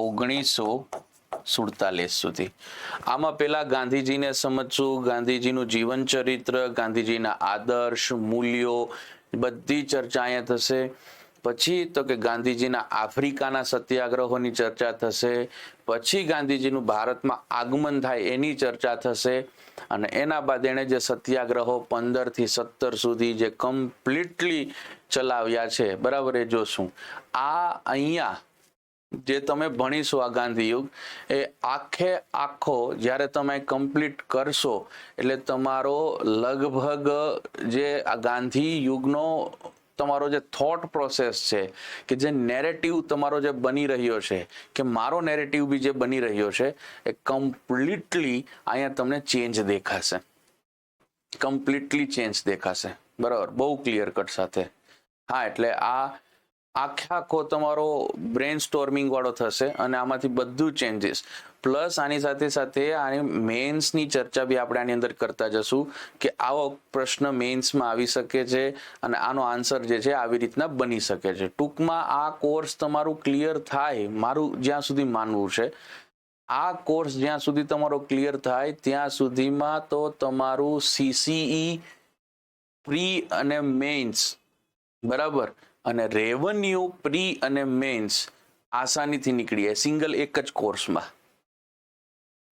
Speaker 1: 1947 સુધી. આમાં પેલા ગાંધીજીને સમજશું, ગાંધીજીનું જીવન ચરિત્ર, ગાંધીજીના આદર્શ, મૂલ્યો, બધી ચર્ચા અહીંયા થશે. પછી તો કે ગાંધીજીના આફ્રિકાના સત્યાગ્રહોની ચર્ચા થશે. પછી ગાંધીજીનું ભારતમાં આગમન થાય એની ચર્ચા થશે. અને એના બાદ એણે જે સત્યાગ્રહો 15 થી 17 સુધી જે કમ્પ્લીટલી ચલાવ્યા છે, બરાબર, એ જોશું. આ અહીંયા જે તમે ભણીશો આ ગાંધી યુગ એ આખો જ્યારે તમે કમ્પ્લીટ કરશો એટલે તમારો લગભગ જે આ ગાંધી યુગનો તમારો જે થોટ પ્રોસેસ છે કે જે નેરેટિવ તમારો જે બની રહ્યો છે કે મારો નેરેટિવ બી જે બની રહ્યો છે એ કમ્પ્લીટલી અહીંયા તમને ચેન્જ દેખાશે, કમ્પ્લીટલી ચેન્જ દેખાશે, બરાબર, બહુ ક્લિયર કટ સાથે. હા, એટલે આ આખો તમારો બ્રેન સ્ટોર્મિંગ વાળો થશે અને આમાંથી બધું ચેન્જીસ પ્લસ આની સાથે સાથે આની મેન્સની ચર્ચા બી આપણે આની અંદર કરતા જશું કે આવો પ્રશ્ન મેન્સમાં આવી શકે છે અને આનો આન્સર જે છે આવી રીતના બની શકે છે. ટૂંકમાં આ કોર્સ તમારું ક્લિયર થાય, મારું જ્યાં સુધી માનવું છે, આ કોર્સ જ્યાં સુધી તમારો ક્લિયર થાય ત્યાં સુધીમાં તો તમારું CCE પ્રી અને મેન્સ, બરાબર, અને રેવન્યુ પ્રી અને મેન્સ આસાનીથી નીકળી જાય સિંગલ એક જ કોર્સમાં.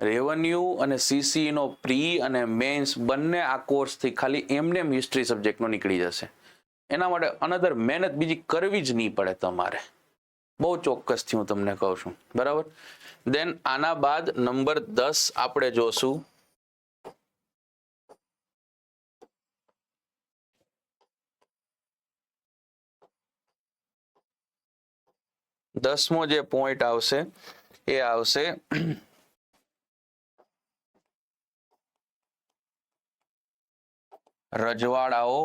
Speaker 1: રેવન્યુ અને CCE નો પ્રી અને મેન્સ બંને આ કોર્સથી ખાલી એમને હિસ્ટ્રી સબ્જેક્ટનો નીકળી જશે. એના માટે અનધર મહેનત બીજી કરવી જ નહીં પડે તમારે, બહુ ચોક્કસથી હું તમને કહું છું, બરાબર. દેન આના બાદ નંબર 10 આપણે જોશું દસમો જે પોઈન્ટ આવશે એ આવશે રજવાડાઓ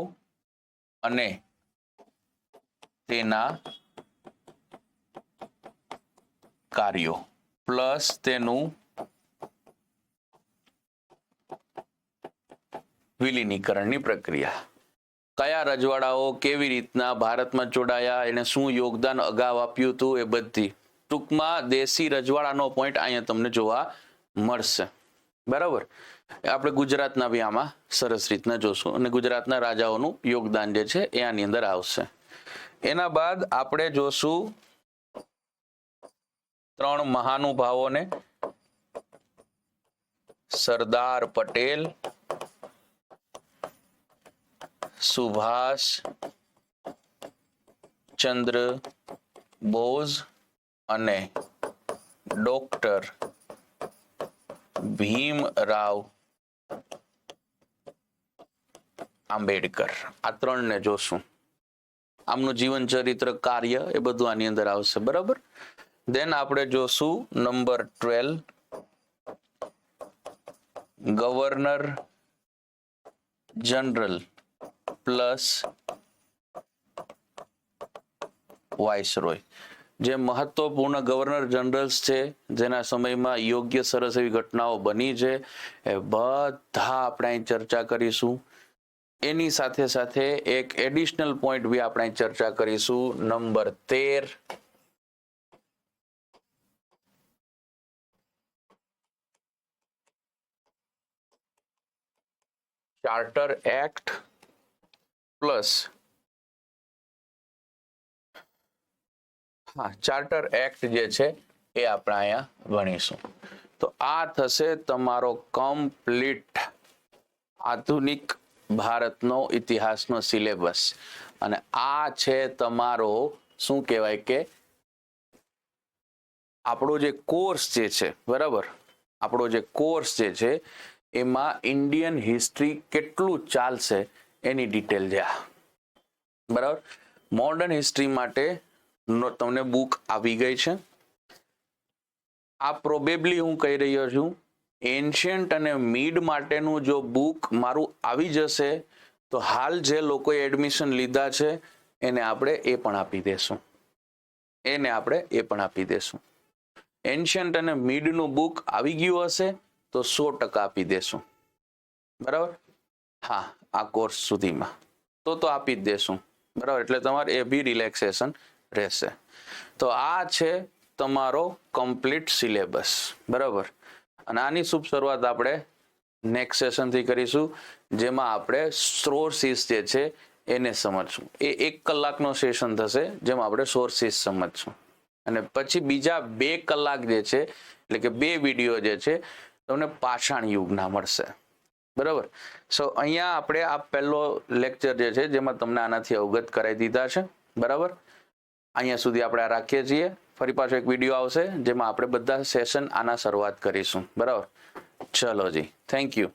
Speaker 1: અને તેના કાર્યો પ્લસ તેનું વિલીનીકરણની પ્રક્રિયા. કયા રજવાડાઓ કેવી રીતના ભારતમાં જોડાયા, એને શું યોગદાન અગાઉ આપ્યું હતું, એ બધી ટૂંકમાં દેશી રજવાડાનો પોઈન્ટ અહીંયા તમને જોવા મળશે, બરાબર. આપણે ગુજરાતના બી આમાં સરસ રીતના જોશું અને ગુજરાતના રાજાઓનું યોગદાન જે છે એ આની અંદર આવશે. એના બાદ આપણે જોશું 3 મહાનુભાવોને, સરદાર પટેલ, સુભાષ ચંદ્ર બોઝ અને ડોક્ટર ભીમરાવ આંબેડકર. આ 3 ને જોશું. આમનું જીવન ચરિત્ર, કાર્ય એ બધું આની અંદર આવશે, બરાબર. દેન આપણે જોશું number 12 governor general plus viceroy. જે મહત્વપૂર્ણ ગવર્નર જનરલ્સ છે જેના સમયમાં યોગ્ય સરસ એવી ઘટનાઓ બની છે એ બધા આપણે અહીં ચર્ચા કરીશું. એની સાથે સાથે એક એડિશનલ પોઈન્ટ બી આપણે ચર્ચા કરીશું, number 13 charter act plus charter act જે છે એ આપણે અહીંયા ભણીશું. તો આ થશે તમારો કમ્પ્લીટ આધુનિક ભારતનો ઇતિહાસનો સિલેબસ. અને આ છે તમારો શું કહેવાય કે આપણો જે કોર્સ જે છે, બરાબર, આપણો જે કોર્સ જે છે એમાં ઇન્ડિયન હિસ્ટ્રી કેટલું ચાલશે એની ડિટેલ છે આ, બરાબર. મોડર્ન હિસ્ટ્રી માટે તમને બુક આવી ગઈ છે. આ પ્રોબેબલી હું કહી રહ્યો છું એન્શિયન્ટ અને મિડ માટેનું જો બુક મારું આવી જશે તો હાલ જે લોકોએ એડમિશન લીધા છે એને આપણે એ પણ આપી દેશું, એન્શિયન્ટ અને મિડનું બુક આવી ગયું હશે તો 100% આપી દેશું, બરાબર. હા, આ કોર્સ સુધીમાં તો આપી જ દેશું, બરાબર. એટલે તમારે એ બી રિલેક્સેશન રહેશે. તો આ છે તમારો કમ્પ્લીટ સિલેબસ, બરાબર. અને આની શુભ શરૂઆત આપણે નેક્સ્ટ સેશનથી કરીશું, જેમાં આપણે સોર્સિસ જે છે એને સમજશું. એ 1 કલાકનો સેશન થશે જેમાં આપણે સોર્સિસ સમજશું. અને પછી બીજા 2 કલાક જે છે એટલે કે 2 વિડીયો જે છે તમને પાષાણ યુગના મળશે, બરાબર. સો અહીંયા આપણે આ પહેલો લેક્ચર જે છે જેમાં તમને આનાથી અવગત કરાવી દીધા છે, બરાબર. અહીંયા સુધી આપણે રાખીએ છીએ. ફરી પાછો એક વિડીયો આવશે જેમાં આપણે બધા સેશન આના શરૂઆત કરીશું, બરાબર. ચલો જી, થેન્ક યુ.